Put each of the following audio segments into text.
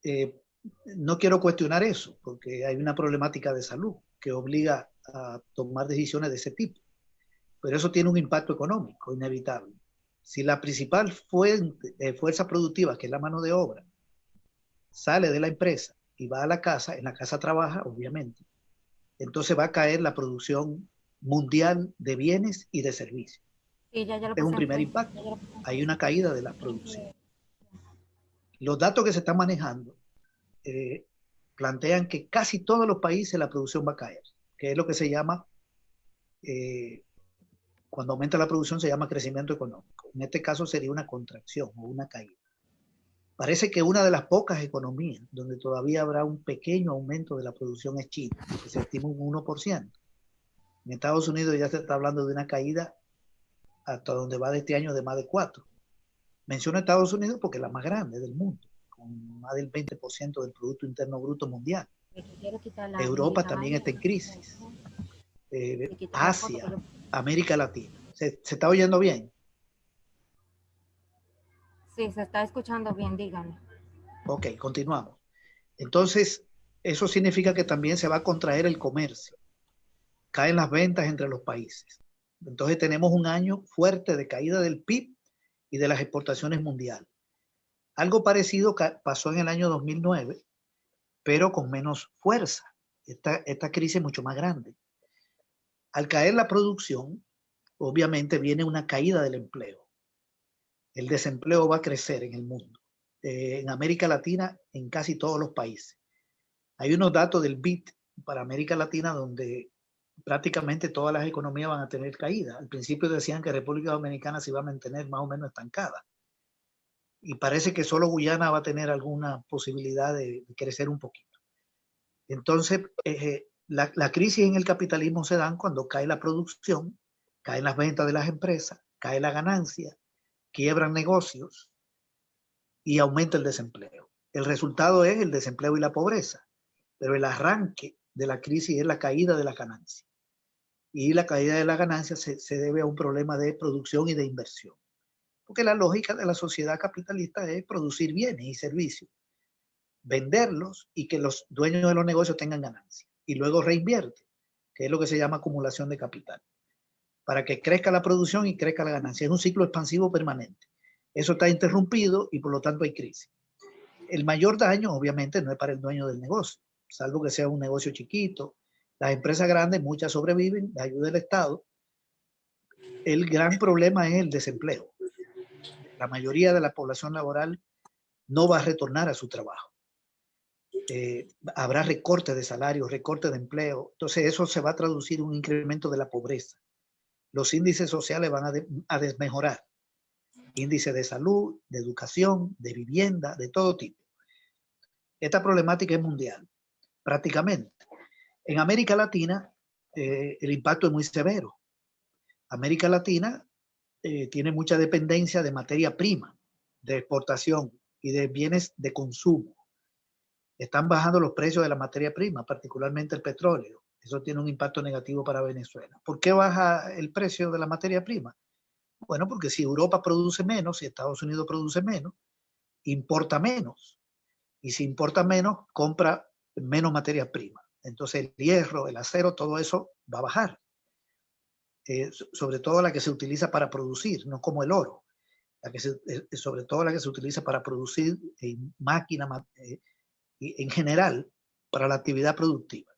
Eh, no quiero cuestionar eso, porque hay una problemática de salud que obliga a tomar decisiones de ese tipo, pero eso tiene un impacto económico inevitable. Si la principal fuerza productiva, que es la mano de obra, sale de la empresa y va a la casa, en la casa trabaja, obviamente, entonces va a caer la producción mundial de bienes y de servicios. Sí, ya lo Es un puse en primer Facebook. impacto. Hay una caída de la producción. Los datos que se están manejando eh, plantean que casi todos los países la producción va a caer, que es lo que se llama, eh, cuando aumenta la producción se llama crecimiento económico. En este caso sería una contracción o una caída. Parece que una de las pocas economías donde todavía habrá un pequeño aumento de la producción es China, que se estima un 1%. En Estados Unidos ya se está hablando de una caída hasta donde va de este año de más de 4. Menciono Estados Unidos porque es la más grande del mundo, con más del 20% del Producto Interno Bruto mundial. Quiero quitar la Europa bendita también vaina. está en crisis. Le quité la foto que Asia, yo. América Latina. ¿Se está oyendo bien? Sí, se está escuchando bien, dígame. Ok, continuamos. Entonces, eso significa que también se va a contraer el comercio. Caen las ventas entre los países. Entonces tenemos un año fuerte de caída del PIB y de las exportaciones mundiales. Algo parecido pasó en el año 2009, pero con menos fuerza. Esta crisis es mucho más grande. Al caer la producción, obviamente viene una caída del empleo. El desempleo va a crecer en el mundo. En América Latina, en casi todos los países. Hay unos datos del BID para América Latina donde prácticamente todas las economías van a tener caída. Al principio decían que República Dominicana se iba a mantener más o menos estancada. Y parece que solo Guyana va a tener alguna posibilidad de crecer un poquito. Entonces, la crisis en el capitalismo se da cuando cae la producción, caen las ventas de las empresas, cae la ganancia, quiebran negocios y aumenta el desempleo. El resultado es el desempleo y la pobreza, pero el arranque de la crisis es la caída de la ganancia. Y la caída de la ganancia se debe a un problema de producción y de inversión. Porque la lógica de la sociedad capitalista es producir bienes y servicios, venderlos y que los dueños de los negocios tengan ganancia. Y luego reinvierte, que es lo que se llama acumulación de capital, para que crezca la producción y crezca la ganancia. Es un ciclo expansivo permanente. Eso está interrumpido y por lo tanto hay crisis. El mayor daño, obviamente, no es para el dueño del negocio, salvo que sea un negocio chiquito. Las empresas grandes, muchas sobreviven, la ayuda del Estado. El gran problema es el desempleo. La mayoría de la población laboral no va a retornar a su trabajo. Habrá recorte de salarios, recorte de empleo. Entonces eso se va a traducir en un incremento de la pobreza. Los índices sociales van a desmejorar. Índice de salud, de educación, de vivienda, de todo tipo. Esta problemática es mundial, prácticamente. En América Latina, el impacto es muy severo. América Latina tiene mucha dependencia de materia prima, de exportación y de bienes de consumo. Están bajando los precios de la materia prima, particularmente el petróleo. Eso tiene un impacto negativo para Venezuela. ¿Por qué baja el precio de la materia prima? Bueno, porque si Europa produce menos, si Estados Unidos produce menos, importa menos. Y si importa menos, compra menos materia prima. Entonces el hierro, el acero, todo eso va a bajar. Sobre todo la que se utiliza para producir, no como el oro. Sobre todo la que se utiliza para producir máquinas, en general, para la actividad productiva.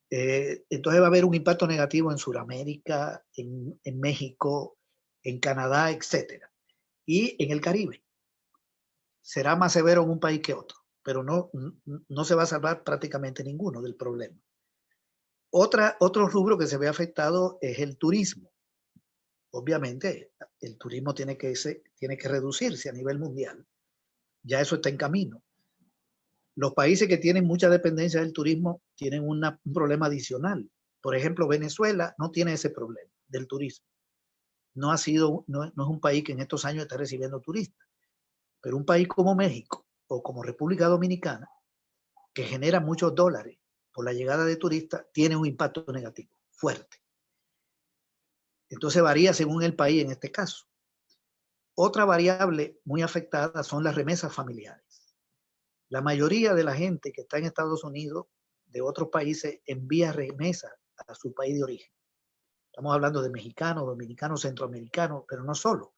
Entonces va a haber un impacto negativo en Sudamérica, en México, en Canadá, etcétera. Y en el Caribe. Será más severo en un país que otro, pero no se va a salvar prácticamente ninguno del problema. Otro rubro que se ve afectado es el turismo. Obviamente, el turismo tiene que reducirse a nivel mundial. Ya eso está en camino. Los países que tienen mucha dependencia del turismo tienen un problema adicional. Por ejemplo, Venezuela no tiene ese problema del turismo. No es un país que en estos años está recibiendo turistas. Pero un país como México o como República Dominicana, que genera muchos dólares por la llegada de turistas, tiene un impacto negativo fuerte. Entonces varía según el país en este caso. Otra variable muy afectada son las remesas familiares. La mayoría de la gente que está en Estados Unidos, de otros países, envía remesas a su país de origen. Estamos hablando de mexicanos, dominicanos, centroamericanos, pero no solo.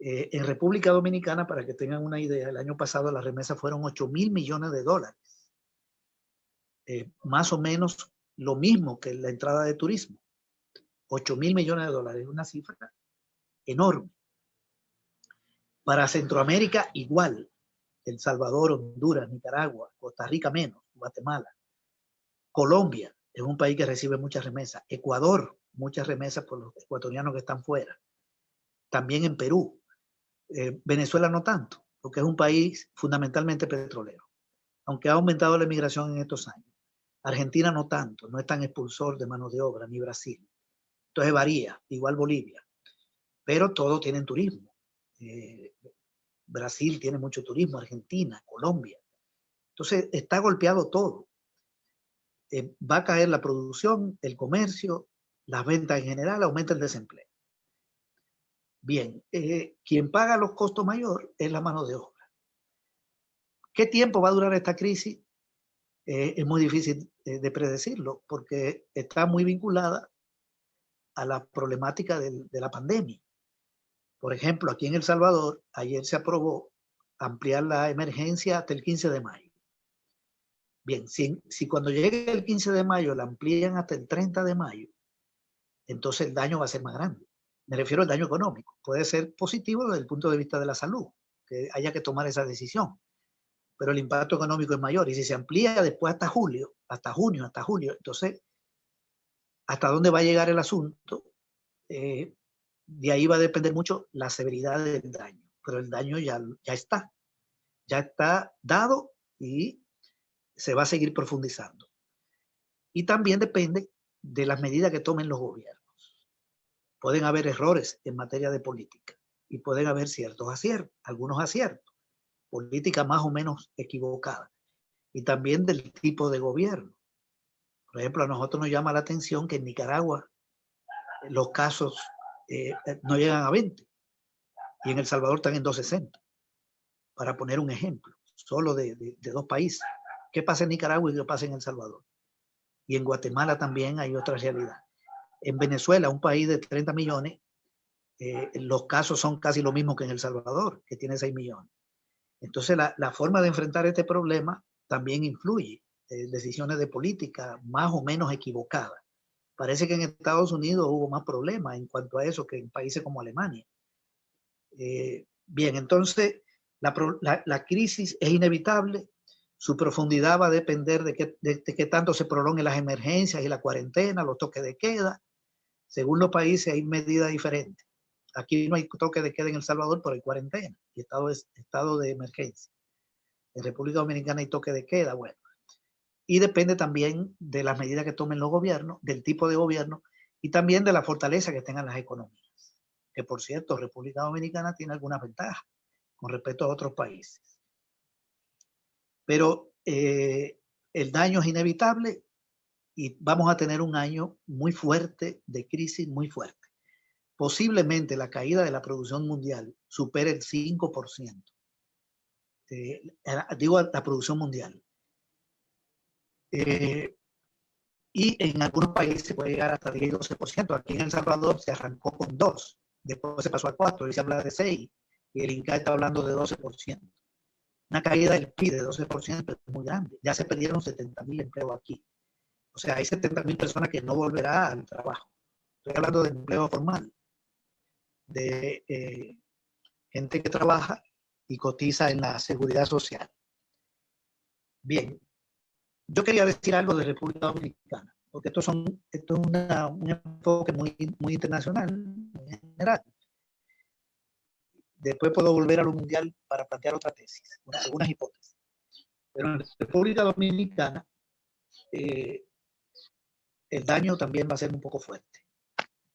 En República Dominicana, para que tengan una idea, el año pasado las remesas fueron 8.000 millones de dólares. Más o menos lo mismo que la entrada de turismo. 8.000 millones de dólares, una cifra enorme. Para Centroamérica, igual. El Salvador, Honduras, Nicaragua, Costa Rica menos, Guatemala. Colombia es un país que recibe muchas remesas. Ecuador, muchas remesas por los ecuatorianos que están fuera. También en Perú. Venezuela no tanto, porque es un país fundamentalmente petrolero, aunque ha aumentado la emigración en estos años. Argentina no tanto, no es tan expulsor de mano de obra, ni Brasil. Entonces varía, igual Bolivia. Pero todos tienen turismo. Brasil tiene mucho turismo, Argentina, Colombia. Entonces está golpeado todo. Va a caer la producción, el comercio, las ventas en general, aumenta el desempleo. Bien, quien paga los costos mayores es la mano de obra. ¿Qué tiempo va a durar esta crisis? Es muy difícil de predecirlo porque está muy vinculada a la problemática de la pandemia. Por ejemplo, aquí en El Salvador, ayer se aprobó ampliar la emergencia hasta el 15 de mayo. Bien, si cuando llegue el 15 de mayo la amplían hasta el 30 de mayo, entonces el daño va a ser más grande. Me refiero al daño económico. Puede ser positivo desde el punto de vista de la salud, que haya que tomar esa decisión, pero el impacto económico es mayor. Y si se amplía después hasta julio, hasta junio, hasta julio, entonces, ¿hasta dónde va a llegar el asunto? De ahí va a depender mucho la severidad del daño, pero el daño ya está dado y se va a seguir profundizando. Y también depende de las medidas que tomen los gobiernos. Pueden haber errores en materia de política y pueden haber ciertos aciertos, algunos aciertos, política más o menos equivocada, y también del tipo de gobierno. Por ejemplo, a nosotros nos llama la atención que en Nicaragua los casos no llegan a 20 y en El Salvador están en 260, para poner un ejemplo, solo de dos países. ¿Qué pasa en Nicaragua y qué pasa en El Salvador? Y en Guatemala también hay otra realidad. En Venezuela, un país de 30 millones, los casos son casi lo mismo que en El Salvador, que tiene 6 millones. Entonces, la forma de enfrentar este problema también influye. Decisiones de política más o menos equivocadas. Parece que en Estados Unidos hubo más problemas en cuanto a eso que en países como Alemania. Bien, entonces la crisis es inevitable. Su profundidad va a depender de qué tanto se prolonguen las emergencias y la cuarentena, los toques de queda. Según los países hay medidas diferentes. Aquí no hay toque de queda en El Salvador, pero hay cuarentena y estado de emergencia. En República Dominicana hay toque de queda, bueno. Y depende también de las medidas que tomen los gobiernos, del tipo de gobierno y también de la fortaleza que tengan las economías. Que por cierto, República Dominicana tiene algunas ventajas con respecto a otros países. Pero el daño es inevitable y vamos a tener un año muy fuerte, de crisis muy fuerte. Posiblemente la caída de la producción mundial supere el 5%. Digo la producción mundial. Y en algunos países puede llegar hasta 10 y 12%. Aquí en El Salvador se arrancó con 2%, después se pasó a 4%, y se habla de 6%, y el INCA está hablando de 12%. Una caída del PIB de 12% es muy grande. Ya se perdieron 70.000 empleos aquí. O sea, hay 70.000 personas que no volverán al trabajo. Estoy hablando de empleo formal, de gente que trabaja y cotiza en la seguridad social. Bien, yo quería decir algo de República Dominicana, porque esto es un enfoque muy internacional, en general. Después puedo volver a lo mundial para plantear otra tesis, algunas hipótesis. Pero en República Dominicana el daño también va a ser un poco fuerte.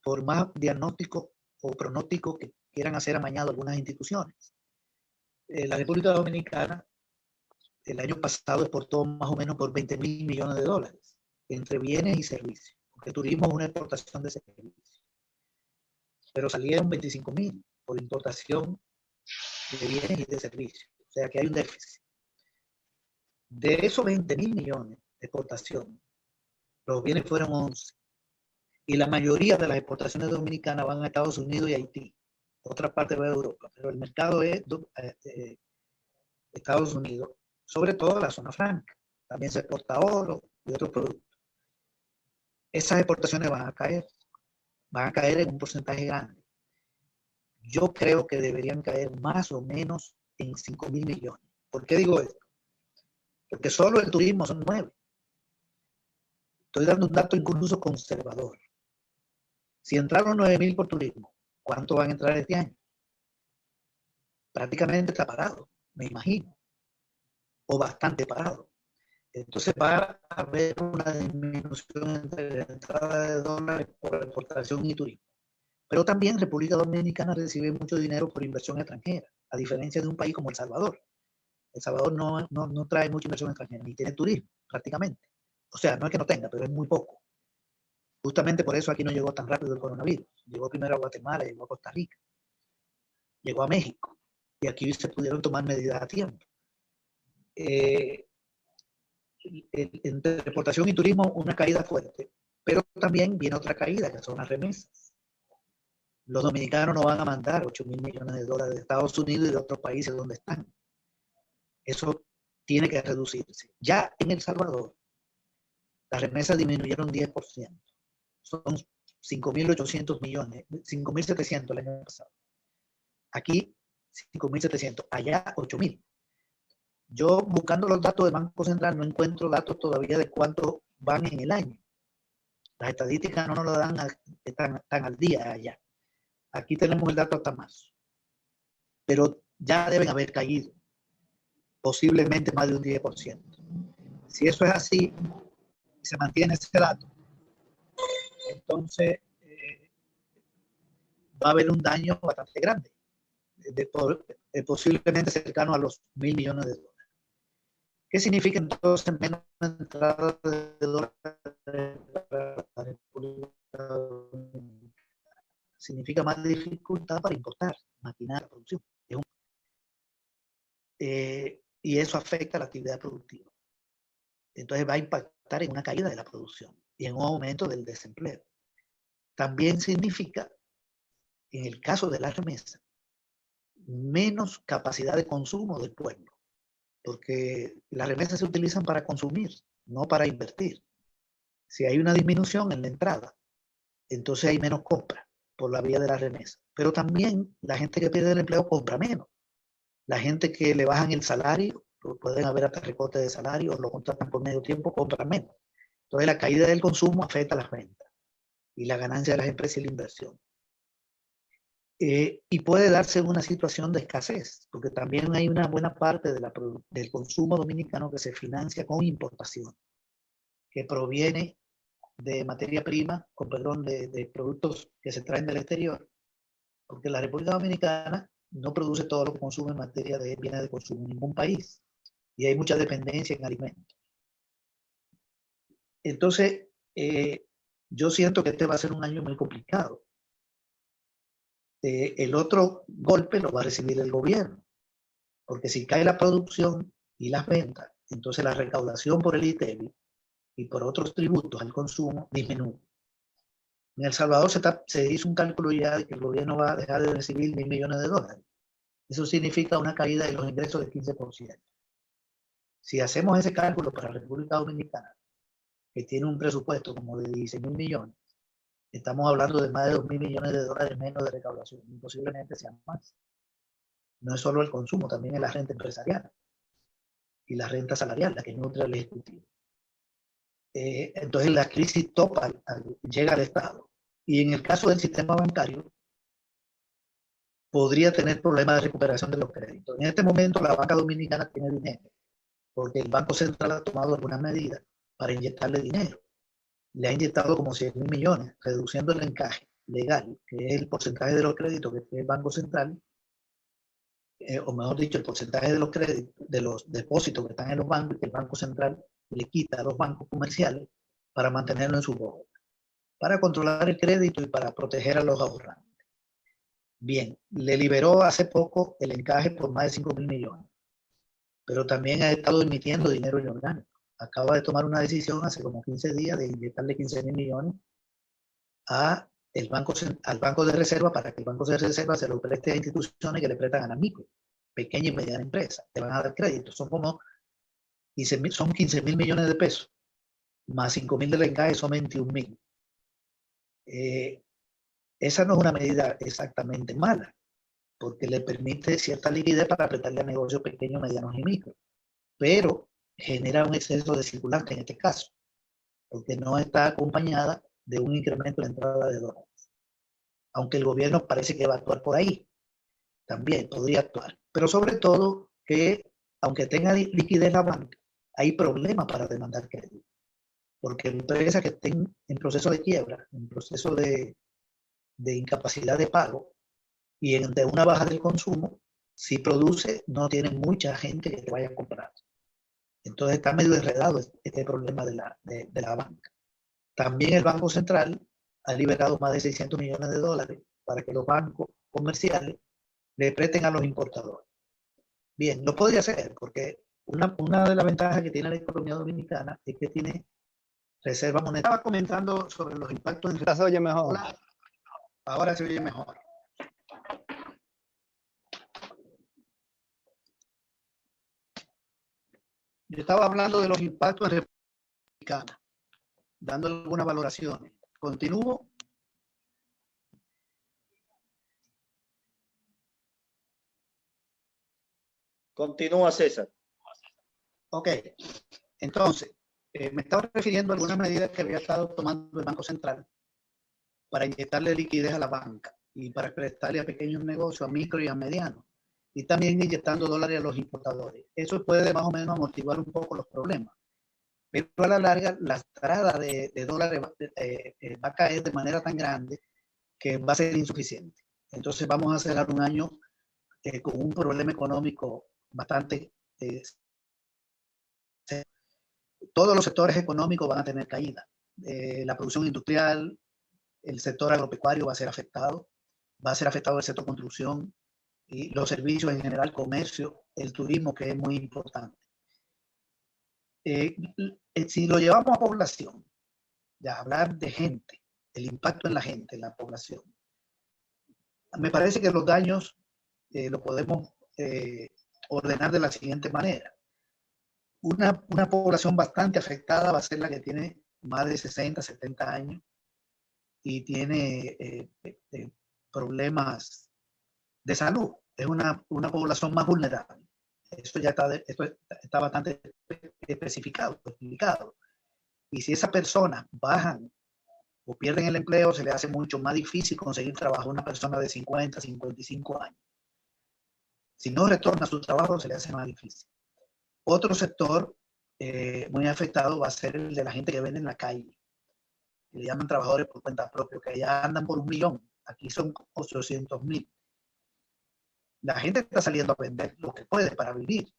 Por más diagnóstico o pronóstico que quieran hacer amañado algunas instituciones. La República Dominicana el año pasado exportó más o menos por 20.000 millones de dólares entre bienes y servicios, porque el turismo es una exportación de servicios. Pero salieron 25.000 por importación de bienes y de servicios. O sea que hay un déficit. De esos 20.000 millones de exportación, los bienes fueron 11. Y la mayoría de las exportaciones dominicanas van a Estados Unidos y Haití. Otra parte va a Europa, pero el mercado es Estados Unidos, sobre todo la zona franca. También se exporta oro y otros productos. Esas exportaciones van a caer en un porcentaje grande. Yo creo que deberían caer más o menos en 5.000 millones. ¿Por qué digo esto? Porque solo el turismo son 9. Estoy dando un dato incluso conservador. Si entraron 9.000 por turismo, ¿cuánto van a entrar este año? Prácticamente está parado, me imagino, o bastante parado. Entonces va a haber una disminución entre la entrada de dólares por exportación y turismo. Pero también República Dominicana recibe mucho dinero por inversión extranjera, a diferencia de un país como El Salvador. El Salvador no trae mucha inversión extranjera, ni tiene turismo prácticamente. O sea, no es que no tenga, pero es muy poco. Justamente por eso aquí no llegó tan rápido el coronavirus. Llegó primero a Guatemala, llegó a Costa Rica, llegó a México. Y aquí se pudieron tomar medidas a tiempo. Entre exportación y turismo, una caída fuerte. Pero también viene otra caída, que son las remesas. Los dominicanos no van a mandar 8.000 millones de dólares de Estados Unidos y de otros países donde están. Eso tiene que reducirse. Ya en El Salvador, las remesas disminuyeron 10%. Son 5.800 millones, 5.700 el año pasado. Aquí, 5.700. Allá, 8.000. Yo, buscando los datos del Banco Central, no encuentro datos todavía de cuánto van en el año. Las estadísticas no nos lo dan tan al día allá. Aquí tenemos el dato hasta marzo. Pero ya deben haber caído posiblemente más de un 10%. Si eso es así, y se mantiene ese dato, entonces va a haber un daño bastante grande, posiblemente cercano a los 1.000 millones de dólares. ¿Qué significa entonces menos entrada de dólares para la República Dominicana? Significa más dificultad para importar, maquinar, producción. Y eso afecta a la actividad productiva. Entonces va a impactar en una caída de la producción y en un aumento del desempleo. También significa, en el caso de la remesa, menos capacidad de consumo del pueblo, porque las remesas se utilizan para consumir, no para invertir. Si hay una disminución en la entrada, entonces hay menos compra por la vía de la remesa. Pero también la gente que pierde el empleo compra menos. La gente que le bajan el salario, pueden haber hasta recortes de salario, o lo contratan por medio tiempo, compran menos. Entonces la caída del consumo afecta a las ventas y la ganancia de las empresas y la inversión. Y puede darse una situación de escasez, porque también hay una buena parte del consumo dominicano que se financia con importación, que proviene de materia prima, de productos que se traen del exterior, porque la República Dominicana no produce todo lo que consume en materia de bienes de consumo en ningún país, y hay mucha dependencia en alimentos. Entonces, yo siento que este va a ser un año muy complicado. El otro golpe lo va a recibir el gobierno, porque si cae la producción y las ventas, entonces la recaudación por el ITEVI y por otros tributos al consumo disminuye. En El Salvador se hizo un cálculo ya de que el gobierno va a dejar de recibir 1.000 millones de dólares. Eso significa una caída de los ingresos del 15%. Si hacemos ese cálculo para la República Dominicana, que tiene un presupuesto como de 16.000 millones, estamos hablando de más de 2.000 millones de dólares menos de recaudación, y posiblemente sean más. No es solo el consumo, también es la renta empresarial y la renta salarial, la que nutre el ejecutivo. Entonces la crisis topa, llega al Estado. Y en el caso del sistema bancario, podría tener problemas de recuperación de los créditos. En este momento la banca dominicana tiene dinero, porque el Banco Central ha tomado algunas medidas para inyectarle dinero. Le ha inyectado como 100.000 millones, reduciendo el encaje legal, que es el porcentaje de los créditos que tiene el Banco Central, o mejor dicho, el porcentaje de los créditos, de los depósitos que están en los bancos, que el Banco Central le quita a los bancos comerciales para mantenerlo en su boca, para controlar el crédito y para proteger a los ahorrantes. Bien, le liberó hace poco el encaje por más de 5.000 millones. pero también ha estado emitiendo dinero inorgánico. Acaba de tomar una decisión hace como 15 días de inyectarle 15.000 millones a al Banco de Reserva para que el Banco de Reserva se lo preste a instituciones que le prestan a la micro, pequeña y mediana empresa. Te van a dar crédito. Son como 15.000 millones de pesos, más 5.000 del encaje son 21.000. Esa no es una medida exactamente mala, porque le permite cierta liquidez para apretarle a negocios pequeños, medianos y micro, pero genera un exceso de circulante en este caso, porque no está acompañada de un incremento en la entrada de dólares. Aunque el gobierno parece que va a actuar por ahí, también podría actuar, pero sobre todo que aunque tenga liquidez la banca, hay problemas para demandar crédito, porque empresas que estén en proceso de quiebra, en proceso de incapacidad de pago y de una baja del consumo, si produce, no tiene mucha gente que te vaya a comprar. Entonces está medio enredado este problema de la banca. También el Banco Central ha liberado más de 600 millones de dólares para que los bancos comerciales le presten a los importadores. Bien, no podría ser, porque una de las ventajas que tiene la economía dominicana es que tiene reserva monetaria. Estaba comentando sobre los impactos en... Ahora se oye mejor. Ahora se oye mejor. Yo estaba hablando de los impactos en República Dominicana, dando algunas valoraciones. Continúo. Continúa, César. Ok, entonces, me estaba refiriendo a algunas medidas que había estado tomando el Banco Central para inyectarle liquidez a la banca y para prestarle a pequeños negocios, a micro y a medianos, y también inyectando dólares a los importadores. Eso puede más o menos amortiguar un poco los problemas, pero a la larga la entrada de dólares va a caer de manera tan grande que va a ser insuficiente. Entonces vamos a cerrar un año con un problema económico bastante... todos los sectores económicos van a tener caída. La producción industrial, el sector agropecuario va a ser afectado el sector construcción y los servicios en general, comercio, el turismo, que es muy importante. Si lo llevamos a población, ya hablar de gente, el impacto en la gente, en la población, me parece que los daños lo podemos ordenar de la siguiente manera. Una población bastante afectada va a ser la que tiene más de 60, 70 años y tiene problemas de salud. Es una población más vulnerable. Esto está bastante especificado, explicado. Y si esas personas bajan o pierden el empleo, se le hace mucho más difícil conseguir trabajo a una persona de 50, 55 años. Si no retorna a su trabajo, se le hace más difícil. Otro sector muy afectado va a ser el de la gente que vende en la calle, que le llaman trabajadores por cuenta propia, que allá andan por 1.000.000, aquí son 800.000. La gente está saliendo a vender lo que puede para vivir,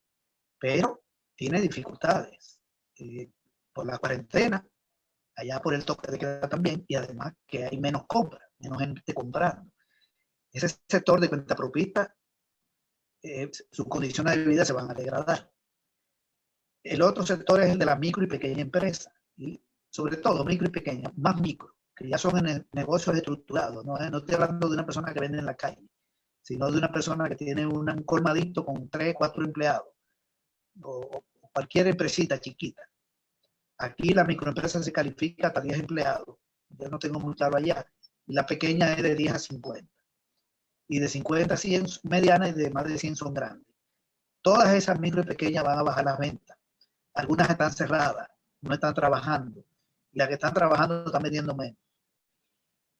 pero tiene dificultades por la cuarentena, allá por el toque de queda también, y además que hay menos compra, menos gente comprando. Ese sector de cuenta propista, sus condiciones de vida se van a degradar. El otro sector es el de la micro y pequeña empresa, y sobre todo micro y pequeña, más micro, que ya son en negocios estructurados. No estoy hablando de una persona que vende en la calle, sino de una persona que tiene un colmadito con 3, 4 empleados, o cualquier empresita chiquita. Aquí la microempresa se califica hasta 10 empleados. Yo no tengo muy claro allá. Y la pequeña es de 10 a 50. Y de 50 a 100 medianas y de más de 100 son grandes. Todas esas micro y pequeñas van a bajar las ventas. Algunas están cerradas, no están trabajando. Y las que están trabajando están vendiendo menos.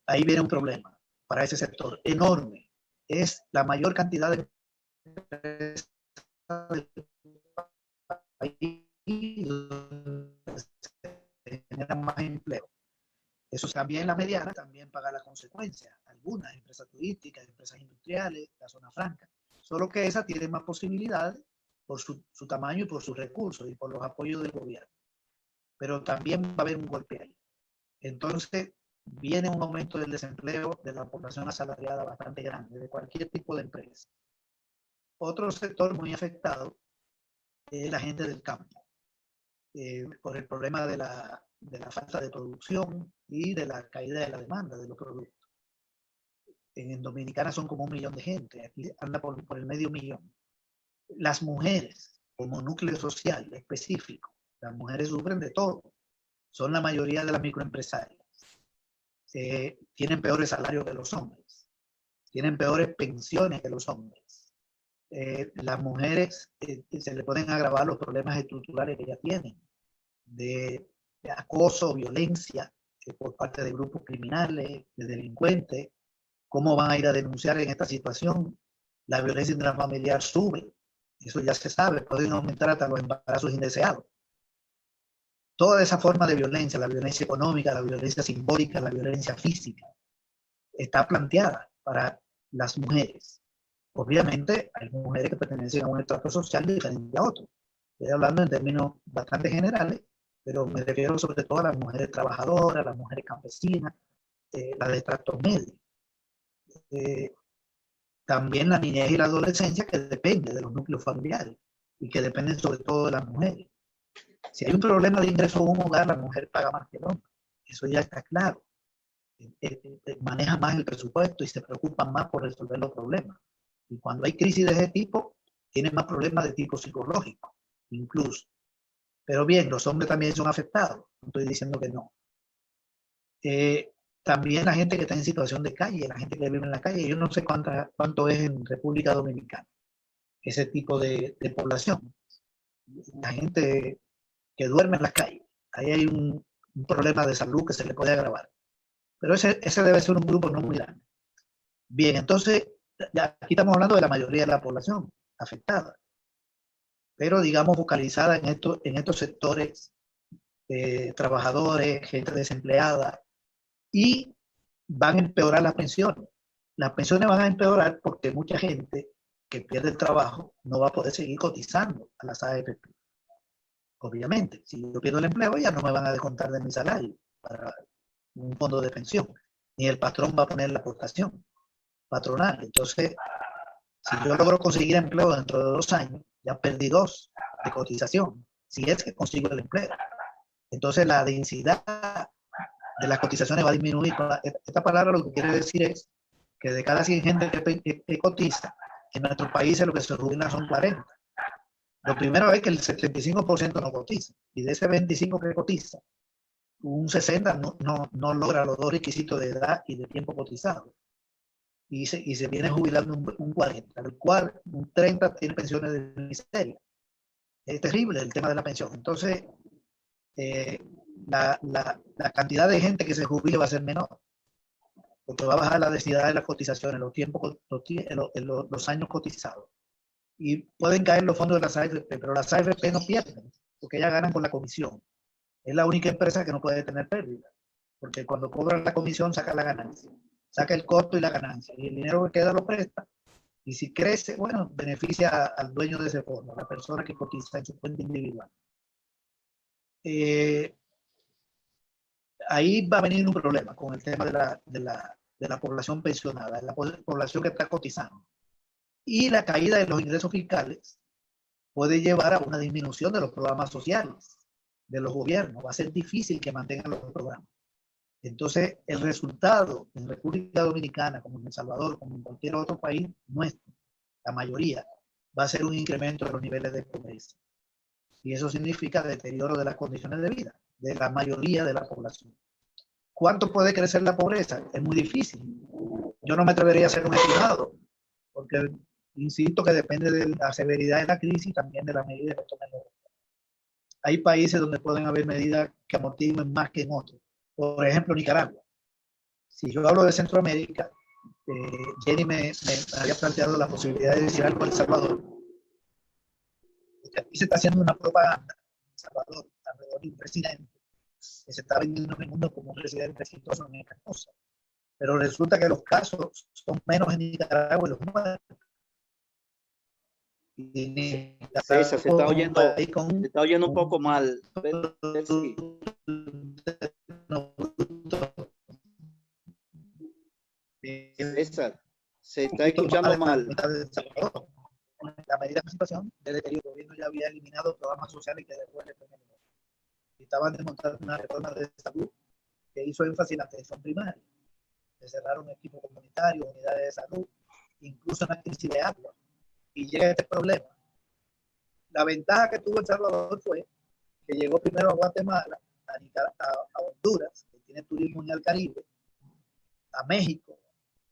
Ahí viene un problema para ese sector enorme. Es la mayor cantidad de empresas del país generan más empleo. Eso también la mediana también paga las consecuencias. Algunas empresas turísticas, empresas industriales, la zona franca. Solo que esa tiene más posibilidades por su tamaño y por sus recursos y por los apoyos del gobierno. Pero también va a haber un golpe ahí. Entonces, viene un aumento del desempleo de la población asalariada bastante grande, de cualquier tipo de empresa. Otro sector muy afectado es la gente del campo, por el problema de la falta de producción y de la caída de la demanda de los productos. En Dominicana son como 1 millón de gente, aquí anda por el medio millón. Las mujeres, como núcleo social específico, las mujeres sufren de todo, son la mayoría de las microempresarias. Tienen peores salarios que los hombres, tienen peores pensiones que los hombres. Las mujeres se le pueden agravar los problemas estructurales que ya tienen, de acoso, violencia por parte de grupos criminales, de delincuentes. ¿Cómo van a ir a denunciar en esta situación? La violencia intrafamiliar sube, eso ya se sabe, pueden aumentar hasta los embarazos indeseados. Toda esa forma de violencia, la violencia económica, la violencia simbólica, la violencia física, está planteada para las mujeres. Obviamente hay mujeres que pertenecen a un estrato social diferente a otro. Estoy hablando en términos bastante generales, pero me refiero sobre todo a las mujeres trabajadoras, las mujeres campesinas, las de estratos medios. También la niñez y la adolescencia, que depende de los núcleos familiares y que dependen sobre todo de las mujeres. Si hay un problema de ingreso en un hogar, la mujer paga más que el hombre. Eso ya está claro. Maneja más el presupuesto y se preocupa más por resolver los problemas. Y cuando hay crisis de ese tipo, tienen más problemas de tipo psicológico, incluso. Pero bien, los hombres también son afectados. No estoy diciendo que no. También la gente que está en situación de calle, la gente que vive en la calle, yo no sé cuánto es en República Dominicana, ese tipo de población. La gente que duerme en las calles, ahí hay un problema de salud que se le puede agravar. Pero ese debe ser un grupo no muy grande. Bien, entonces, ya aquí estamos hablando de la mayoría de la población afectada, pero digamos focalizada en estos sectores, trabajadores, gente desempleada, y van a empeorar las pensiones. Las pensiones van a empeorar porque mucha gente que pierde el trabajo no va a poder seguir cotizando a las AFP. Obviamente, si yo pierdo el empleo, ya no me van a descontar de mi salario para un fondo de pensión, ni el patrón va a poner la aportación patronal. Entonces, si yo logro conseguir empleo dentro de 2 años, ya perdí 2 de cotización, si es que consigo el empleo. Entonces, la densidad de las cotizaciones va a disminuir. Esta palabra lo que quiere decir es que de cada 100 gente que cotiza, en nuestros países lo que se jubila son 40. Lo primero es que el 75% no cotiza, y de ese 25% que cotiza, un 60% no logra los 2 requisitos de edad y de tiempo cotizado. Y se viene jubilando un 40%, del cual un 30% tiene pensiones de miseria. Es terrible el tema de la pensión. Entonces, la cantidad de gente que se jubile va a ser menor, porque va a bajar la densidad de las cotizaciones, los años cotizados. Y pueden caer los fondos de las AFP, pero las AFP no pierden, porque ellas ganan con la comisión. Es la única empresa que no puede tener pérdida, porque cuando cobran la comisión saca la ganancia, saca el costo y la ganancia, y el dinero que queda lo presta, y si crece, bueno, beneficia al dueño de ese fondo, a la persona que cotiza en su cuenta individual. Ahí va a venir un problema con el tema de la población pensionada, de la población que está cotizando. Y la caída de los ingresos fiscales puede llevar a una disminución de los programas sociales de los gobiernos. Va a ser difícil que mantengan los programas. Entonces, el resultado en República Dominicana, como en El Salvador, como en cualquier otro país nuestro, la mayoría, va a ser un incremento de los niveles de pobreza. Y eso significa deterioro de las condiciones de vida de la mayoría de la población. ¿Cuánto puede crecer la pobreza? Es muy difícil. Yo no me atrevería a hacer un estimado, porque insisto que depende de la severidad de la crisis y también de las medidas que tomen los gobiernos. Hay países donde pueden haber medidas que amortiguen más que en otros. Por ejemplo, Nicaragua. Si yo hablo de Centroamérica, Jenny me había planteado la posibilidad de decir algo en El Salvador. Porque aquí se está haciendo una propaganda en El Salvador alrededor de un presidente que se está vendiendo en el mundo como un presidente exitoso en esta cosa. Pero resulta que los casos son menos en Nicaragua y los muertos. César, se está oyendo un poco mal. César, se está escuchando mal. La medida de participación del deterioro del gobierno ya había eliminado programas sociales que después le tenían. Estaban desmontando una reforma de salud que hizo énfasis en la atención primaria. Se cerraron equipos comunitarios, unidades de salud, incluso en la crisis de agua. Y llega este problema. La ventaja que tuvo El Salvador fue que llegó primero a Guatemala, a Honduras, que tiene turismo en el Caribe, a México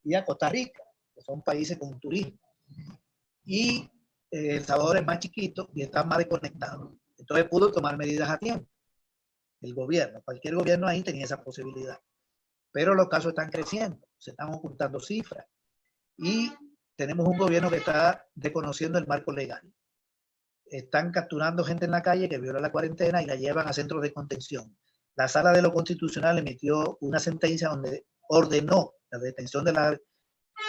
y a Costa Rica, que son países con turismo. Y El Salvador es más chiquito y está más desconectado. Entonces pudo tomar medidas a tiempo. El gobierno, cualquier gobierno ahí tenía esa posibilidad. Pero los casos están creciendo, se están ocultando cifras. Y tenemos un gobierno que está desconociendo el marco legal. Están capturando gente en la calle que viola la cuarentena y la llevan a centros de contención. La Sala de lo Constitucional emitió una sentencia donde ordenó la detención de las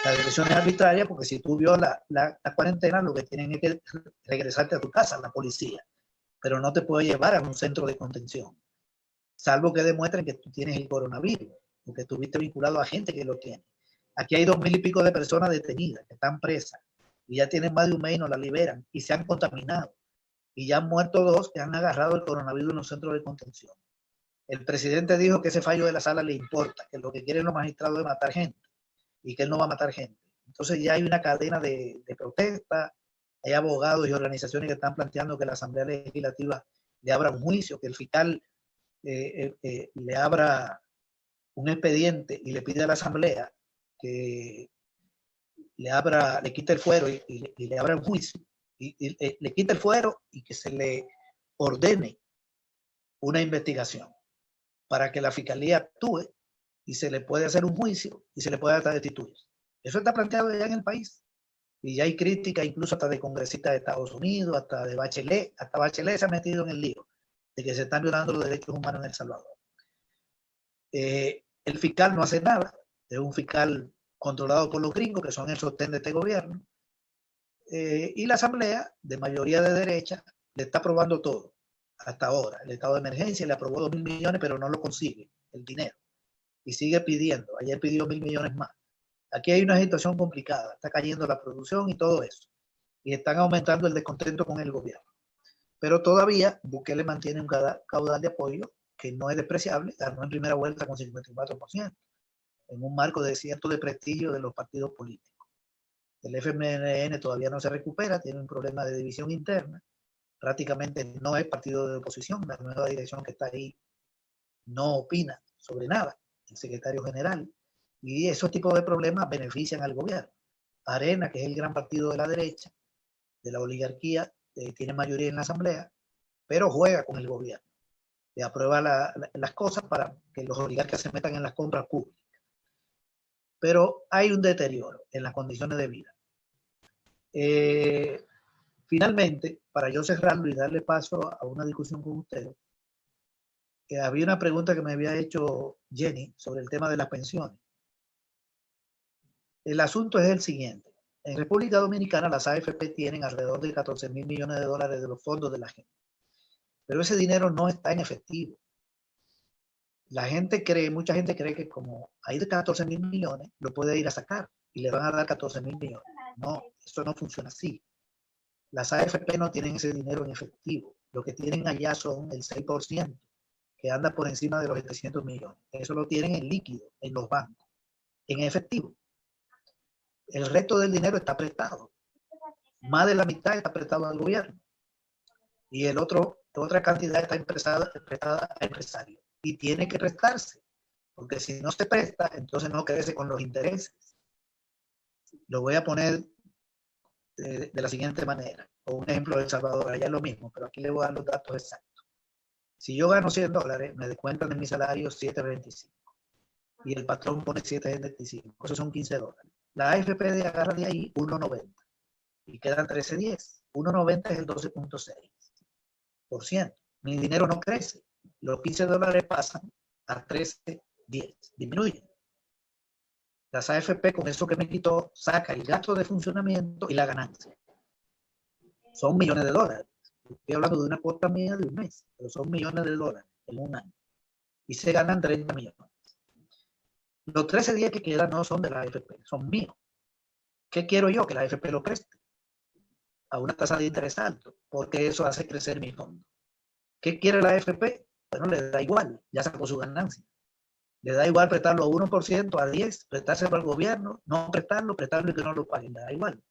detenciones arbitrarias, porque si tú violas la cuarentena, lo que tienen es que regresarte a tu casa, la policía, pero no te puede llevar a un centro de contención, salvo que demuestren que tú tienes el coronavirus, o que estuviste vinculado a gente que lo tiene. Aquí hay 2,000 y pico de personas detenidas, que están presas, y ya tienen más de un mes y no la liberan, y se han contaminado. Y ya han muerto 2 que han agarrado el coronavirus en los centros de contención. El presidente dijo que ese fallo de la sala le importa, que lo que quieren los magistrados es matar gente, y que él no va a matar gente. Entonces ya hay una cadena de protesta, hay abogados y organizaciones que están planteando que la Asamblea Legislativa le abra un juicio, que el fiscal le abra un expediente y le pide a la Asamblea que le quite el fuero y le abra un juicio, y le quite el fuero y que se le ordene una investigación para que la fiscalía actúe y se le puede hacer un juicio y se le puede hasta destituir. Eso está planteado ya en el país. Y ya hay crítica incluso hasta de congresistas de Estados Unidos, hasta de Bachelet. Hasta Bachelet se ha metido en el lío de que se están violando los derechos humanos en El Salvador. El fiscal no hace nada. Es un fiscal controlado por los gringos, que son el sostén de este gobierno. Y la Asamblea, de mayoría de derecha, le está aprobando todo. Hasta ahora. El estado de emergencia le aprobó 2,000 millones, pero no lo consigue, el dinero. Y sigue pidiendo. Ayer pidió 1,000 millones más. Aquí hay una situación complicada. Está cayendo la producción y todo eso. Y están aumentando el descontento con el gobierno. Pero todavía Bukele mantiene un caudal de apoyo que no es despreciable. Ganó en primera vuelta con 54%, en un marco de cierto de prestigio de los partidos políticos. El FMLN todavía no se recupera, tiene un problema de división interna. Prácticamente no es partido de oposición. La nueva dirección que está ahí no opina sobre nada. El secretario general. Y esos tipos de problemas benefician al gobierno. Arena, que es el gran partido de la derecha, de la oligarquía, tiene mayoría en la Asamblea, pero juega con el gobierno. Le aprueba las cosas para que los oligarcas se metan en las compras públicas. Pero hay un deterioro en las condiciones de vida. Finalmente, para yo cerrarlo y darle paso a una discusión con ustedes, había una pregunta que me había hecho Jenny sobre el tema de las pensiones. El asunto es el siguiente. En República Dominicana las AFP tienen alrededor de 14,000 millones de dólares de los fondos de la gente. Pero ese dinero no está en efectivo. Mucha gente cree que como hay de 14,000 millones, lo puede ir a sacar y le van a dar 14,000 millones. No, eso no funciona así. Las AFP no tienen ese dinero en efectivo. Lo que tienen allá son el 6%, que anda por encima de los 700 millones. Eso lo tienen en líquido, en los bancos, en efectivo. El resto del dinero está prestado. Más de la mitad está prestado al gobierno. Y otra cantidad está prestada a empresarios. Y tiene que prestarse. Porque si no se presta, entonces no crece con los intereses. Lo voy a poner de la siguiente manera. O un ejemplo de El Salvador. Allá es lo mismo, pero aquí le voy a dar los datos exactos. Si yo gano $100, me descuentan de mi salario $7.25. Y el patrón pone $7.25. Esos son $15. La AFP agarra de ahí 1.90 y quedan 13.10. 1.90 es el 12.6%. Mi dinero no crece. Los $15 pasan a 13.10. Disminuyen. Las AFP con eso que me quitó saca el gasto de funcionamiento y la ganancia. Son millones de dólares. Estoy hablando de una cuota mía de un mes, pero son millones de dólares en un año. Y se ganan 30 millones. Los 13 días que quedan no son de la AFP, son míos. ¿Qué quiero yo? Que la AFP lo preste a una tasa de interés alto. porque eso hace crecer mi fondo. ¿Qué quiere la AFP? Bueno, le da igual, ya sacó su ganancia. Le da igual prestarlo a 1%, a 10%, prestárselo al gobierno, no prestarlo y que no lo paguen, le da igual.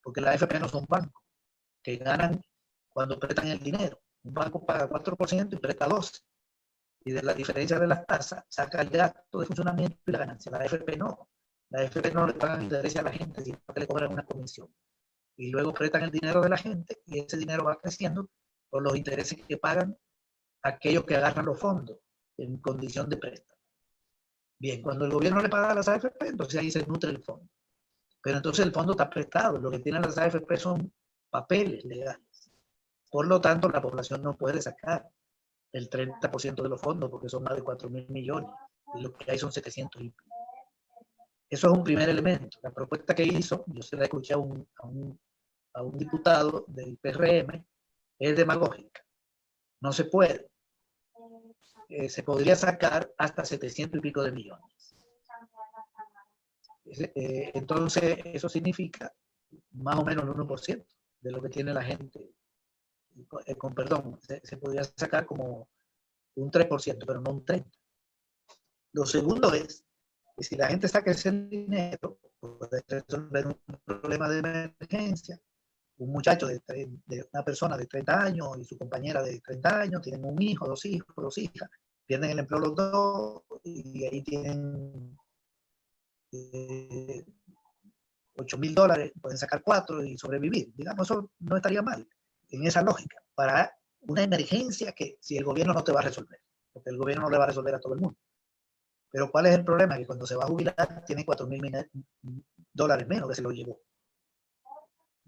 Porque la AFP no son bancos que ganan cuando prestan el dinero. Un banco paga 4% y presta 12%. Y de la diferencia de las tasas saca el gasto de funcionamiento y la ganancia. La AFP no. La AFP no le pagan interés a la gente, sino que le cobran una comisión. Y luego prestan el dinero de la gente y ese dinero va creciendo por los intereses que pagan aquellos que agarran los fondos en condición de préstamo. Bien, cuando el gobierno le paga a las AFP, entonces ahí se nutre el fondo. Pero entonces el fondo está prestado. Lo que tienen las AFP son papeles legales. Por lo tanto, la población no puede sacar el 30% de los fondos porque son más de 4.000 millones y lo que hay son 700 y pico. Eso es un primer elemento. La propuesta que hizo, yo se la escuché a un diputado del PRM, es demagógica. No se puede. Se podría sacar hasta 700 y pico de millones. Entonces, eso significa más o menos el 1% de lo que tiene la gente. Con perdón, se podría sacar como un 3%, pero no un 30%. Lo segundo es que si la gente saca ese dinero, puede resolver un problema de emergencia. Un muchacho una persona de 30 años y su compañera de 30 años tienen un hijo, dos hijos, dos hijas, pierden el empleo los dos y ahí tienen $8.000, pueden sacar 4 y sobrevivir. Digamos, eso no estaría mal en esa lógica, para una emergencia que si el gobierno no te va a resolver, porque el gobierno no le va a resolver a todo el mundo. Pero ¿cuál es el problema? Que cuando se va a jubilar tiene $4.000 menos que se lo llevó.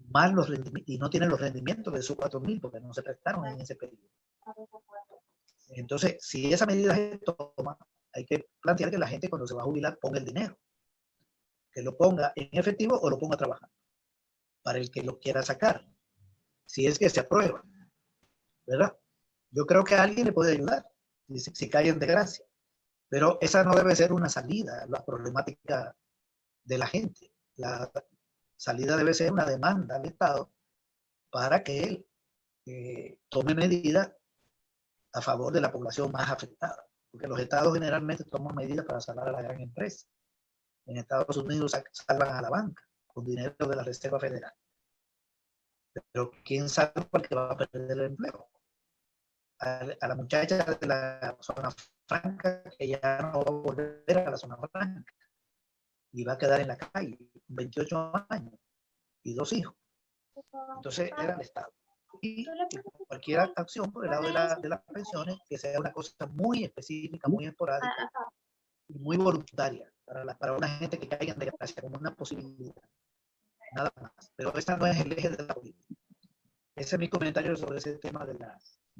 Más los rendimientos, y no tienen los rendimientos de sus 4.000 porque no se prestaron en ese periodo. Entonces, si esa medida se toma, hay que plantear que la gente cuando se va a jubilar ponga el dinero. Que lo ponga en efectivo o lo ponga a trabajar. Para el que lo quiera sacar. Si es que se aprueba. ¿Verdad? Yo creo que a alguien le puede ayudar. Si cae en desgracia. Pero esa no debe ser una salida a la problemática de la gente. La salida debe ser una demanda al Estado para que él tome medidas a favor de la población más afectada. Porque los estados generalmente toman medidas para salvar a la gran empresa. En Estados Unidos salvan a la banca con dinero de la Reserva Federal. Pero ¿quién salva al que va a perder el empleo? A la muchacha de la zona franca que ya no va a volver a la zona franca y va a quedar en la calle, 28 años y 2 hijos. Entonces era el Estado. Y cualquier acción por el lado de las pensiones que sea una cosa muy específica, muy esporádica y muy voluntaria para una gente que caiga en desgracia como una posibilidad. Nada más. Pero ese no es el eje de la política. Ese es mi comentario sobre ese tema de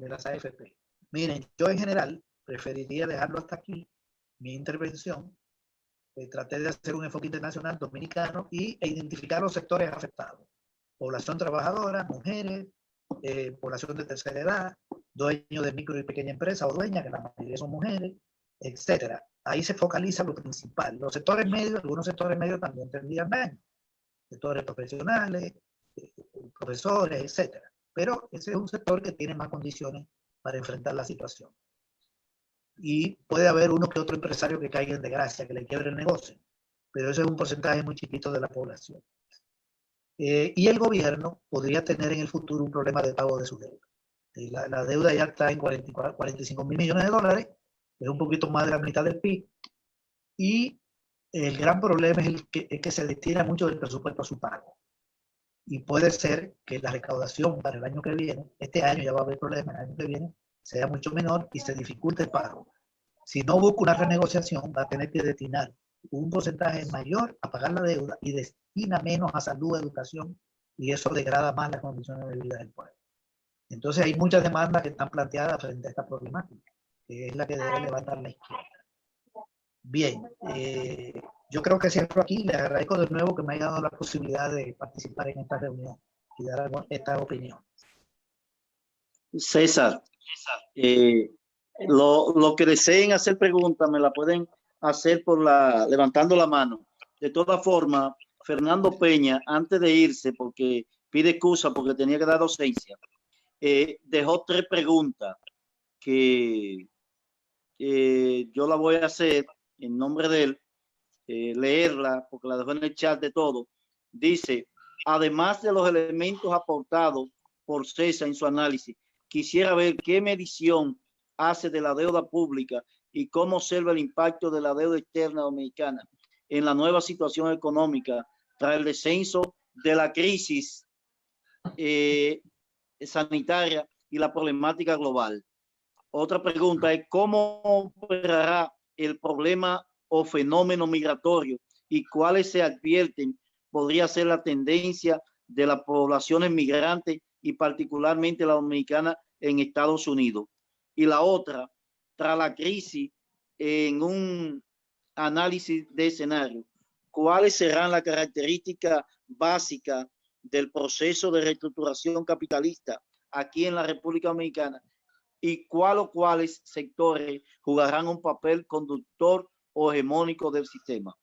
las AFP. Miren, yo en general preferiría dejarlo hasta aquí, mi intervención. Traté de hacer un enfoque internacional dominicano e identificar los sectores afectados. Población trabajadora, mujeres, población de tercera edad, dueños de micro y pequeña empresa o dueñas, que la mayoría son mujeres, etcétera. Ahí se focaliza lo principal. Los sectores medios, algunos sectores medios también tendrían daño. Sectores profesionales, profesores, etcétera. Pero ese es un sector que tiene más condiciones para enfrentar la situación. Y puede haber uno que otro empresario que caiga en desgracia, que le quiebre el negocio, pero ese es un porcentaje muy chiquito de la población. Y el gobierno podría tener en el futuro un problema de pago de su deuda. La deuda ya está en 45.000 millones de dólares, es un poquito más de la mitad del PIB, y el gran problema es que se destina mucho del presupuesto a su pago. Y puede ser que la recaudación para el año que viene, este año ya va a haber problemas, el año que viene sea mucho menor y se dificulte el pago. Si no busca una renegociación, va a tener que destinar un porcentaje mayor a pagar la deuda y destina menos a salud, educación, y eso degrada más las condiciones de vida del pueblo. Entonces hay muchas demandas que están planteadas frente a esta problemática, que es la que debe levantar la izquierda. Bien, yo creo que cierro aquí. Les agradezco de nuevo que me haya dado la posibilidad de participar en esta reunión y dar esta opinión. César, lo que deseen hacer preguntas me la pueden hacer levantando la mano. De todas formas, Fernando Peña, antes de irse, porque pide excusa porque tenía que dar docencia, dejó 3 preguntas que yo la voy a hacer en nombre de él, leerla porque la dejó en el chat de todo. Dice, además de los elementos aportados por César en su análisis, quisiera ver qué medición hace de la deuda pública y cómo observa el impacto de la deuda externa dominicana en la nueva situación económica tras el descenso de la crisis sanitaria y la problemática global. Otra pregunta es cómo operará el problema o fenómeno migratorio y cuáles se advierten podría ser la tendencia de las poblaciones migrantes y particularmente la dominicana en Estados Unidos. Y la otra, tras la crisis, en un análisis de escenario, ¿cuáles serán las características básicas del proceso de reestructuración capitalista aquí en la República Dominicana y cuáles sectores jugarán un papel conductor o hegemónico del sistema?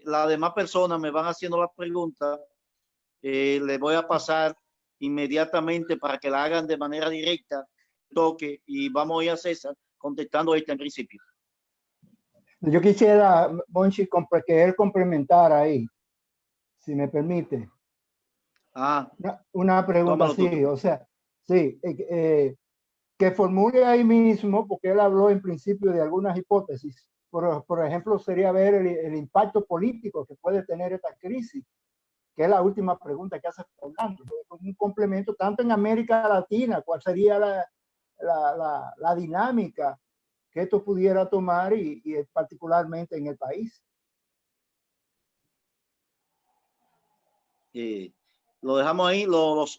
Las demás personas me van haciendo las preguntas, les voy a pasar inmediatamente para que la hagan de manera directa, toque, y vamos a ir a César contestando esta en principio. Yo quisiera, Monchi, que él complementara ahí, si me permite. Una pregunta así, o sea, sí, que formule ahí mismo, porque él habló en principio de algunas hipótesis. Por ejemplo, sería ver el impacto político que puede tener esta crisis, que es la última pregunta que hace Fernando. Un complemento tanto en América Latina, cuál sería la dinámica que esto pudiera tomar y particularmente en el país. Lo dejamos ahí.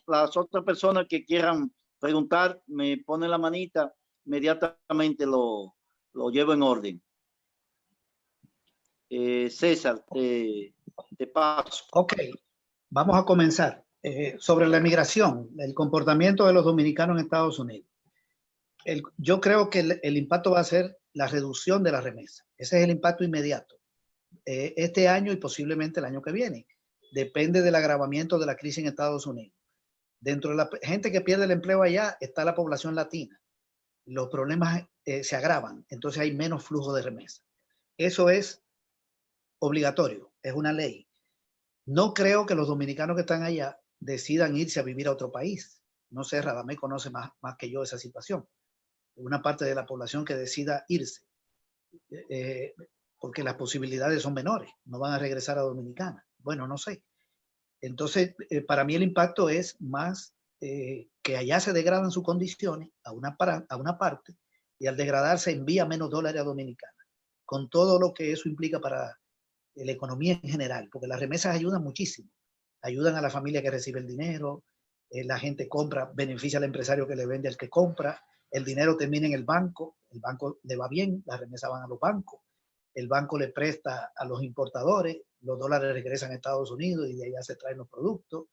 Las otras personas que quieran preguntar, me ponen la manita, inmediatamente lo llevo en orden. César, te paso. Ok, vamos a comenzar. Sobre la emigración, el comportamiento de los dominicanos en Estados Unidos. Yo creo que el impacto va a ser la reducción de la remesa. Ese es el impacto inmediato. Este año y posiblemente el año que viene. Depende del agravamiento de la crisis en Estados Unidos. Dentro de la gente que pierde el empleo allá está la población latina. Los problemas se agravan, entonces hay menos flujo de remesa. Eso es obligatorio, es una ley. No creo que los dominicanos que están allá decidan irse a vivir a otro país. No sé, Radamés conoce más que yo esa situación. Una parte de la población que decida irse, porque las posibilidades son menores, no van a regresar a Dominicana. Bueno, no sé. Entonces, para mí el impacto es más que allá se degradan sus condiciones a una parte, y al degradarse envía menos dólares a Dominicana, con todo lo que eso implica para la economía en general, porque las remesas ayudan muchísimo. Ayudan a la familia que recibe el dinero, la gente compra, beneficia al empresario que le vende al que compra, el dinero termina en el banco le va bien, las remesas van a los bancos, el banco le presta a los importadores, los dólares regresan a Estados Unidos y de allá se traen los productos.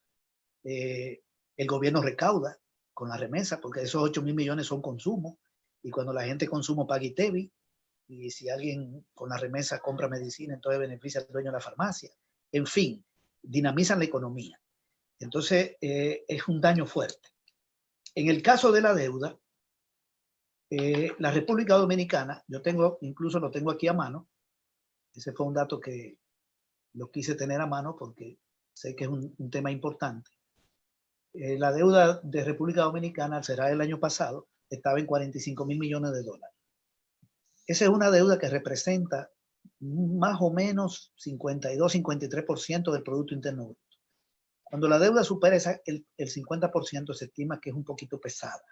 El gobierno recauda con la remesa, porque esos 8.000 millones son consumo, y cuando la gente consumo paga ITEVI, y si alguien con la remesa compra medicina, entonces beneficia al dueño de la farmacia. En fin, dinamizan la economía. Entonces, es un daño fuerte. En el caso de la deuda, la República Dominicana, incluso lo tengo aquí a mano, ese fue un dato que lo quise tener a mano porque sé que es un tema importante. La deuda de República Dominicana, será el año pasado, estaba en 45.000 millones de dólares. Esa es una deuda que representa más o menos 52-53% del Producto Interno Bruto. Cuando la deuda supera el 50%, se estima que es un poquito pesada.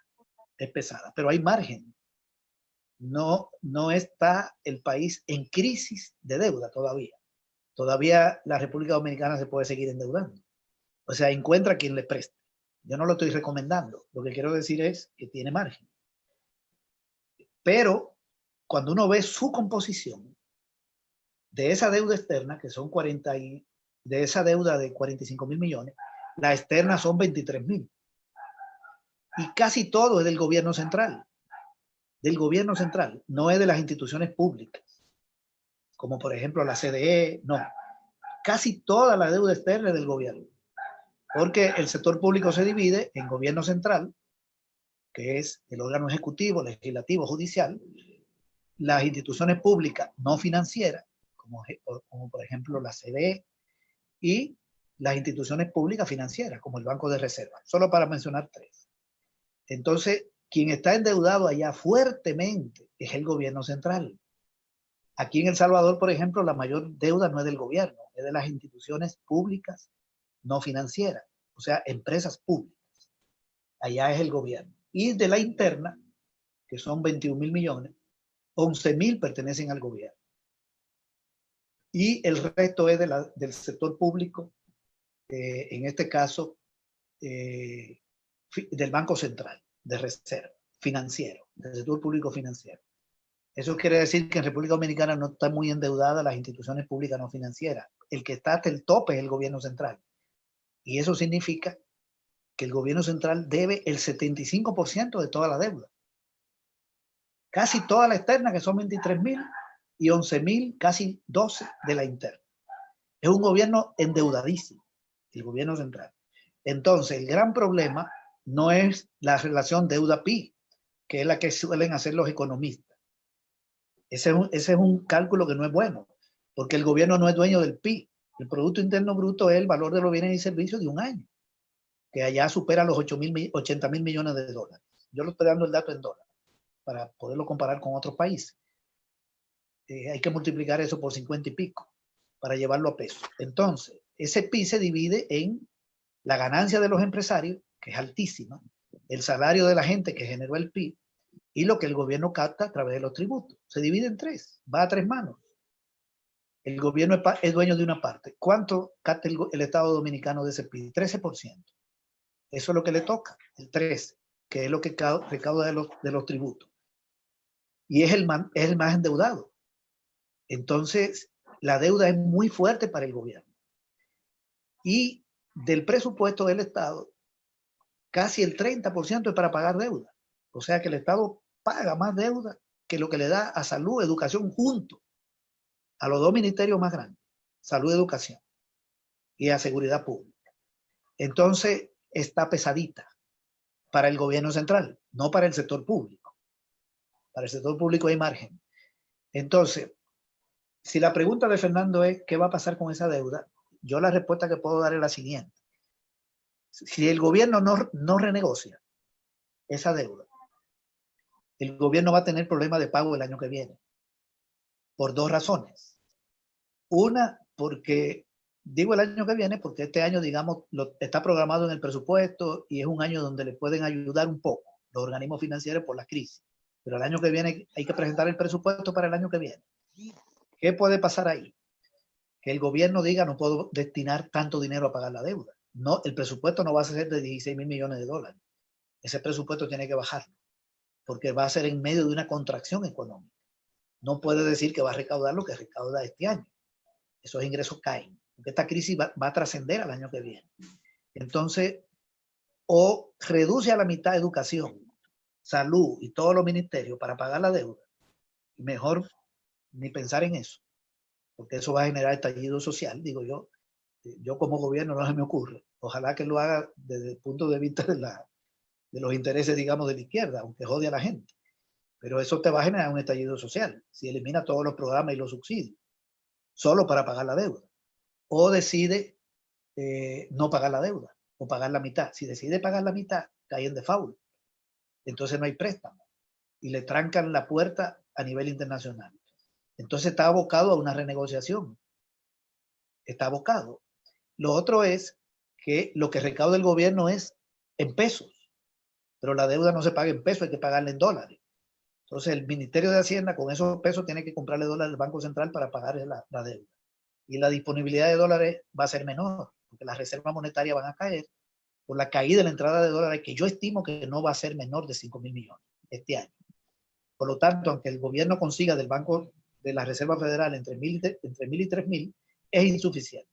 Es pesada, pero hay margen. No está el país en crisis de deuda todavía. Todavía la República Dominicana se puede seguir endeudando. O sea, encuentra quien le preste. Yo no lo estoy recomendando. Lo que quiero decir es que tiene margen. Pero cuando uno ve su composición de esa deuda externa, que son de esa deuda de 45.000 millones, la externa son 23.000. Y casi todo es del gobierno central. Del gobierno central, no es de las instituciones públicas, como por ejemplo la CDE, no. Casi toda la deuda externa es del gobierno, porque el sector público se divide en gobierno central, que es el órgano ejecutivo, legislativo, judicial, las instituciones públicas no financieras, como por ejemplo la CDE, y las instituciones públicas financieras, como el Banco de Reserva, solo para mencionar tres. Entonces, quien está endeudado allá fuertemente es el gobierno central. Aquí en El Salvador, por ejemplo, la mayor deuda no es del gobierno, es de las instituciones públicas no financieras, o sea, empresas públicas. Allá es el gobierno. Y de la interna, que son 21.000 millones, 11.000 pertenecen al gobierno. Y el resto es del sector público, en este caso, del Banco Central, de Reserva, financiero, del sector público financiero. Eso quiere decir que en República Dominicana no está muy endeudada las instituciones públicas no financieras. El que está hasta el tope es el gobierno central. Y eso significa que el gobierno central debe el 75% de toda la deuda. Casi toda la externa, que son 23.000, y 11.000, casi 12 de la interna. Es un gobierno endeudadísimo, el gobierno central. Entonces, el gran problema no es la relación deuda-PIB, que es la que suelen hacer los economistas. Ese es un cálculo que no es bueno, porque el gobierno no es dueño del PIB. El Producto Interno Bruto es el valor de los bienes y servicios de un año, que allá supera los 80.000 millones de dólares. Yo le estoy dando el dato en dólares para poderlo comparar con otros países. Hay que multiplicar eso por 50 y pico para llevarlo a pesos. Entonces, ese PIB se divide en la ganancia de los empresarios, que es altísima, el salario de la gente que generó el PIB, y lo que el gobierno capta a través de los tributos. Se divide en tres, va a tres manos. El gobierno es dueño de una parte. ¿Cuánto capta el Estado Dominicano de ese PIB? 13%. Eso es lo que le toca, el 13%, que es lo que recauda de los tributos. Y es el más endeudado. Entonces, la deuda es muy fuerte para el gobierno. Y del presupuesto del Estado, casi el 30% es para pagar deuda. O sea que el Estado paga más deuda que lo que le da a salud, educación, junto a los dos ministerios más grandes, salud, educación, y a seguridad pública. Entonces, está pesadita para el gobierno central, no para el sector público. Para el sector público hay margen. Entonces, si la pregunta de Fernando es ¿qué va a pasar con esa deuda? Yo la respuesta que puedo dar es la siguiente. Si el gobierno no renegocia esa deuda, el gobierno va a tener problemas de pago el año que viene. Por dos razones. Una, porque, digo el año que viene, porque este año, digamos, está programado en el presupuesto y es un año donde le pueden ayudar un poco los organismos financieros por la crisis. Pero el año que viene hay que presentar el presupuesto para el año que viene. ¿Qué puede pasar ahí? Que el gobierno diga no puedo destinar tanto dinero a pagar la deuda. No, el presupuesto no va a ser de 16.000 millones de dólares. Ese presupuesto tiene que bajar porque va a ser en medio de una contracción económica. No puede decir que va a recaudar lo que recauda este año. Esos ingresos caen, porque esta crisis va a trascender al año que viene. Entonces, o reduce a la mitad educación, salud y todos los ministerios para pagar la deuda. Mejor ni pensar en eso, porque eso va a generar estallido social, digo yo. Yo como gobierno no se me ocurre. Ojalá que lo haga desde el punto de vista de los intereses, digamos, de la izquierda, aunque jode a la gente. Pero eso te va a generar un estallido social si elimina todos los programas y los subsidios, solo para pagar la deuda. O decide no pagar la deuda, o pagar la mitad. Si decide pagar la mitad, cae en default. Entonces no hay préstamo. Y le trancan la puerta a nivel internacional. Entonces está abocado a una renegociación. Está abocado. Lo otro es que lo que recauda el gobierno es en pesos. Pero la deuda no se paga en pesos, hay que pagarla en dólares. Entonces el Ministerio de Hacienda con esos pesos tiene que comprarle dólares al Banco Central para pagar la deuda. Y la disponibilidad de dólares va a ser menor, porque las reservas monetarias van a caer por la caída de la entrada de dólares, que yo estimo que no va a ser menor de 5.000 millones este año. Por lo tanto, aunque el gobierno consiga del Banco de la Reserva Federal entre 1.000 y 3.000, es insuficiente.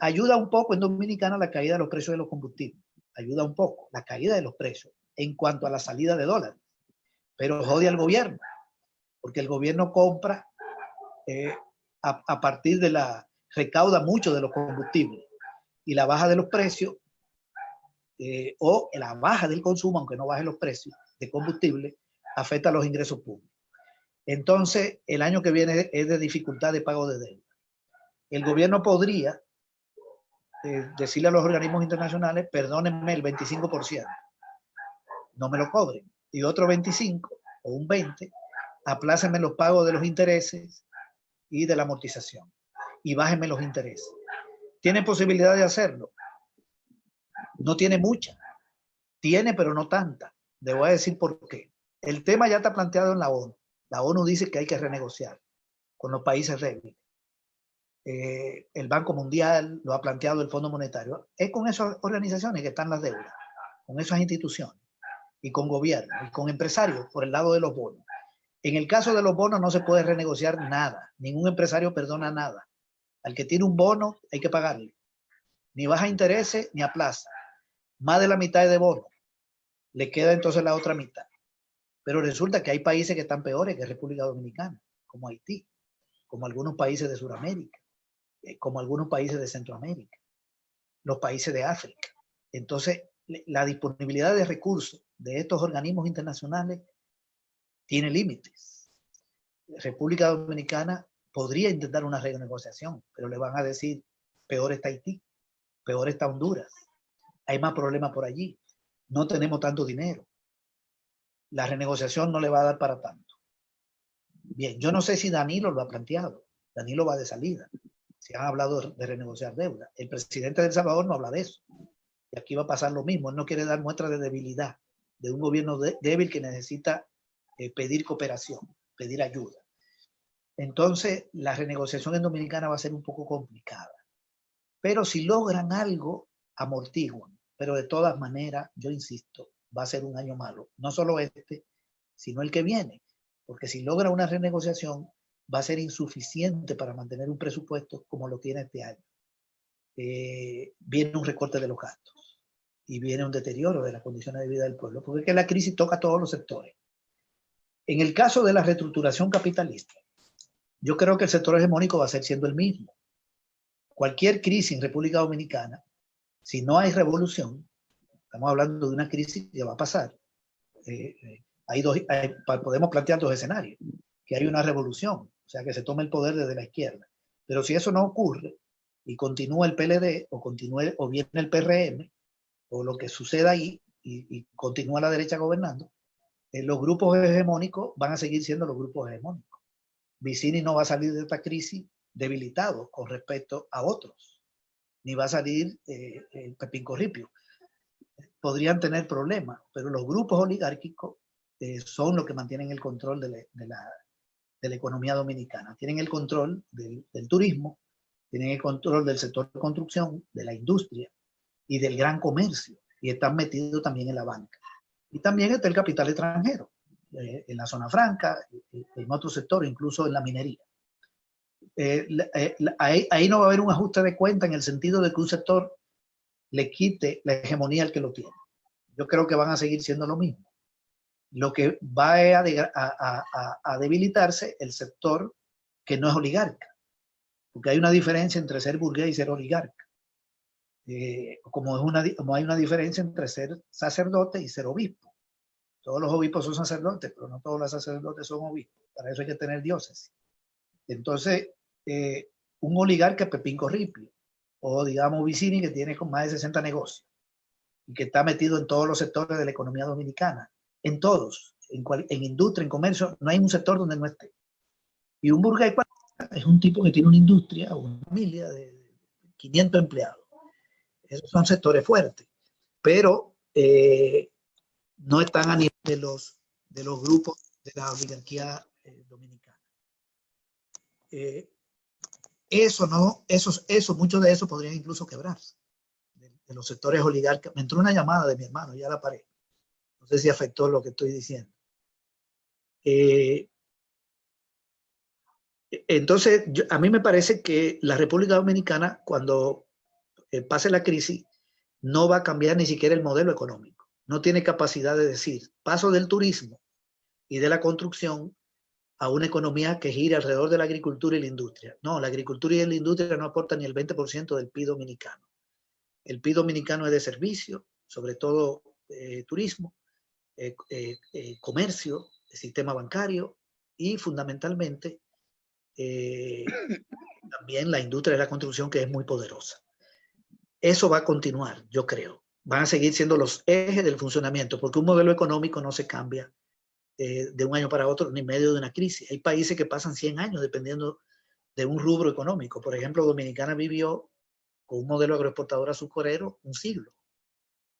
Ayuda un poco en Dominicana la caída de los precios de los combustibles. Ayuda un poco la caída de los precios en cuanto a la salida de dólares. Pero jode al gobierno, porque el gobierno compra a partir recauda mucho de los combustibles y la baja de los precios o la baja del consumo, aunque no bajen los precios de combustible, afecta a los ingresos públicos. Entonces, el año que viene es de dificultad de pago de deuda. El gobierno podría decirle a los organismos internacionales, perdónenme el 25%, no me lo cobren, y otro 25 o un 20, aplácenme los pagos de los intereses y de la amortización, y bájenme los intereses. ¿Tiene posibilidad de hacerlo? No tiene mucha. Tiene, pero no tanta. Le voy a decir por qué. El tema ya está planteado en la ONU. La ONU dice que hay que renegociar con los países débiles. El Banco Mundial lo ha planteado, el Fondo Monetario. Es con esas organizaciones que están las deudas, con esas instituciones, y con gobiernos, y con empresarios por el lado de los bonos. En el caso de los bonos no se puede renegociar nada. Ningún empresario perdona nada. Al que tiene un bono hay que pagarle. Ni baja intereses ni aplaza. Más de la mitad es de bono. Le queda entonces la otra mitad. Pero resulta que hay países que están peores que República Dominicana, como Haití, como algunos países de Sudamérica, como algunos países de Centroamérica, los países de África. Entonces, la disponibilidad de recursos de estos organismos internacionales tiene límites. República Dominicana podría intentar una renegociación, pero le van a decir, peor está Haití, peor está Honduras, hay más problemas por allí, no tenemos tanto dinero, la renegociación no le va a dar para tanto. Bien, yo no sé si Danilo lo ha planteado, Danilo va de salida, se han hablado de renegociar deuda, el presidente de El Salvador no habla de eso, y aquí va a pasar lo mismo, él no quiere dar muestras de debilidad, de un gobierno débil que necesita pedir cooperación, pedir ayuda. Entonces, la renegociación en Dominicana va a ser un poco complicada. Pero si logran algo, amortiguan. Pero de todas maneras, yo insisto, va a ser un año malo. No solo este, sino el que viene. Porque si logra una renegociación, va a ser insuficiente para mantener un presupuesto como lo tiene este año. Viene un recorte de los gastos y viene un deterioro de las condiciones de vida del pueblo. Porque es que la crisis toca a todos los sectores. En el caso de la reestructuración capitalista, yo creo que el sector hegemónico va a seguir siendo el mismo. Cualquier crisis en República Dominicana, si no hay revolución, estamos hablando de una crisis que va a pasar. Podemos plantear dos escenarios, que hay una revolución, o sea, que se tome el poder desde la izquierda. Pero si eso no ocurre y continúa el PLD o viene el PRM o lo que suceda ahí y continúa la derecha gobernando, los grupos hegemónicos van a seguir siendo los grupos hegemónicos. Vicini no va a salir de esta crisis debilitado con respecto a otros, ni va a salir Pepín Corripio. Podrían tener problemas, pero los grupos oligárquicos son los que mantienen el control de la economía dominicana. Tienen el control del turismo, tienen el control del sector de construcción, de la industria y del gran comercio, y están metidos también en la banca. Y también está el capital extranjero, en la zona franca, en otros sectores, incluso en la minería. Ahí no va a haber un ajuste de cuenta en el sentido de que un sector le quite la hegemonía al que lo tiene. Yo creo que van a seguir siendo lo mismo. Lo que va a debilitarse el sector que no es oligarca, porque hay una diferencia entre ser burgués y ser oligarca. Como hay una diferencia entre ser sacerdote y ser obispo. Todos los obispos son sacerdotes, pero no todos los sacerdotes son obispos. Para eso hay que tener diócesis. Entonces, un oligarca Pepín Corripio, o digamos Vicini, que tiene con más de 60 negocios y que está metido en todos los sectores de la economía dominicana, en todos, en industria, en comercio, no hay un sector donde no esté. Y un burgués es un tipo que tiene una industria o una familia de 500 empleados. Esos son sectores fuertes, pero no están a nivel de los grupos de la oligarquía dominicana. Muchos de esos podrían incluso quebrarse, de los sectores oligárquicos. Me entró una llamada de mi hermano, ya la paré. No sé si afectó lo que estoy diciendo. Entonces, a mí me parece que la República Dominicana, cuando pase la crisis, no va a cambiar ni siquiera el modelo económico. No tiene capacidad de decir, paso del turismo y de la construcción a una economía que gira alrededor de la agricultura y la industria. No, la agricultura y la industria no aportan ni el 20% del PIB dominicano. El PIB dominicano es de servicio, sobre todo turismo, comercio, el sistema bancario y fundamentalmente también la industria de la construcción, que es muy poderosa. Eso va a continuar, yo creo. Van a seguir siendo los ejes del funcionamiento, porque un modelo económico no se cambia de un año para otro, ni en medio de una crisis. Hay países que pasan 100 años dependiendo de un rubro económico. Por ejemplo, Dominicana vivió con un modelo agroexportador azucarero un siglo.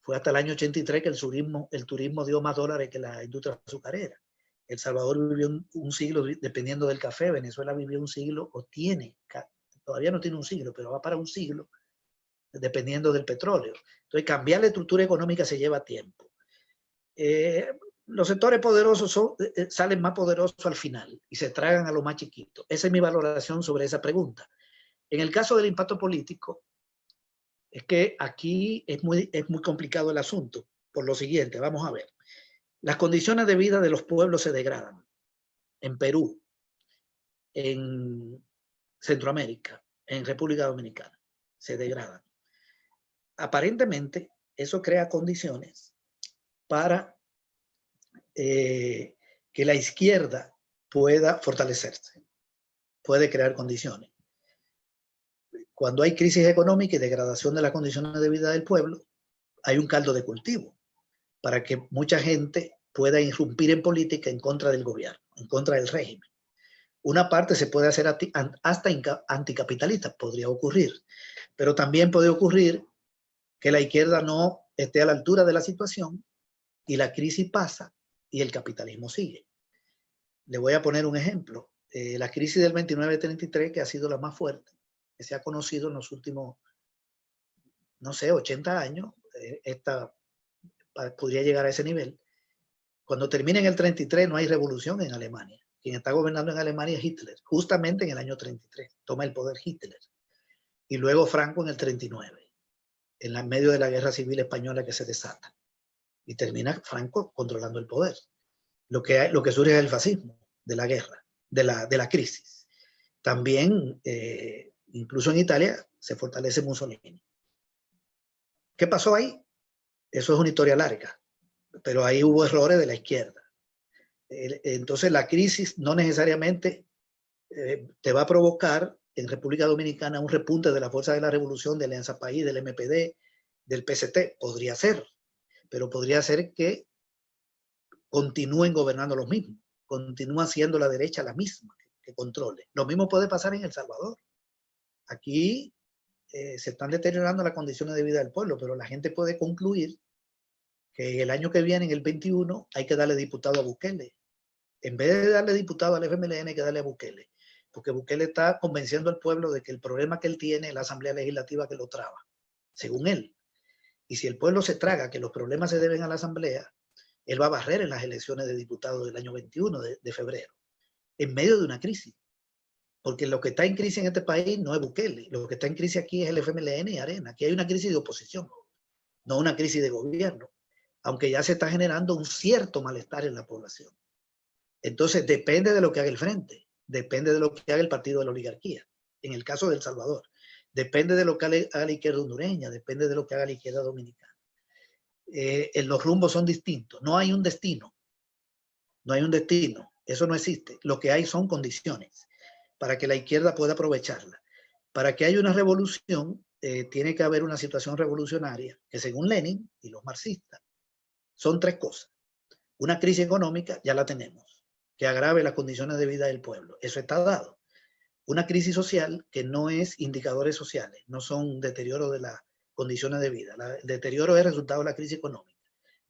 Fue hasta el año 83 que el turismo dio más dólares que la industria azucarera. El Salvador vivió un siglo dependiendo del café. Venezuela vivió un siglo, o todavía no tiene un siglo, pero va para un siglo dependiendo del petróleo. Entonces, cambiar la estructura económica se lleva tiempo. Los sectores poderosos salen más poderosos al final y se tragan a los más chiquitos. Esa es mi valoración sobre esa pregunta. En el caso del impacto político, es que aquí es muy complicado el asunto. Por lo siguiente, vamos a ver. Las condiciones de vida de los pueblos se degradan. En Perú, en Centroamérica, en República Dominicana, se degradan. Aparentemente, eso crea condiciones para que la izquierda pueda fortalecerse, puede crear condiciones. Cuando hay crisis económica y degradación de las condiciones de vida del pueblo, hay un caldo de cultivo para que mucha gente pueda irrumpir en política en contra del gobierno, en contra del régimen. Una parte se puede hacer hasta anticapitalista, podría ocurrir, pero también puede ocurrir que la izquierda no esté a la altura de la situación y la crisis pasa y el capitalismo sigue. Le voy a poner un ejemplo. La crisis del 29-33, que ha sido la más fuerte, que se ha conocido en los últimos, no sé, 80 años, esta podría llegar a ese nivel. Cuando termina en el 33 no hay revolución en Alemania. Quien está gobernando en Alemania es Hitler, justamente en el año 33. Toma el poder Hitler. Y luego Franco en el 39, en medio de la guerra civil española que se desata. Y termina Franco controlando el poder. Lo que surge es el fascismo de la guerra, de la crisis. También, incluso en Italia, se fortalece Mussolini. ¿Qué pasó ahí? Eso es una historia larga, pero ahí hubo errores de la izquierda. Entonces la crisis no necesariamente te va a provocar en República Dominicana un repunte de la fuerza de la revolución, de Alianza País, del MPD, del PST. Podría ser, pero podría ser que continúen gobernando los mismos, continúa siendo la derecha la misma que controle. Lo mismo puede pasar en El Salvador. Aquí se están deteriorando las condiciones de vida del pueblo, pero la gente puede concluir que el año que viene, en el 21, hay que darle diputado a Bukele. En vez de darle diputado al FMLN, hay que darle a Bukele, porque Bukele está convenciendo al pueblo de que el problema que él tiene es la Asamblea Legislativa que lo traba, según él. Y si el pueblo se traga que los problemas se deben a la Asamblea, él va a barrer en las elecciones de diputados del año 21 de febrero, en medio de una crisis. Porque lo que está en crisis en este país no es Bukele, lo que está en crisis aquí es el FMLN y Arena. Aquí hay una crisis de oposición, no una crisis de gobierno, aunque ya se está generando un cierto malestar en la población. Entonces depende de lo que haga el frente, depende de lo que haga el partido de la oligarquía, en el caso de El Salvador, depende de lo que haga la izquierda hondureña, depende de lo que haga la izquierda dominicana. Los rumbos son distintos, no hay un destino, eso no existe. Lo que hay son condiciones para que la izquierda pueda aprovecharla. Para que haya una revolución, tiene que haber una situación revolucionaria que, según Lenin y los marxistas, son tres cosas. Una crisis económica, ya la tenemos, que agrave las condiciones de vida del pueblo, eso está dado. Una crisis social, que no es indicadores sociales, no son deterioro de las condiciones de vida. El deterioro es resultado de la crisis económica.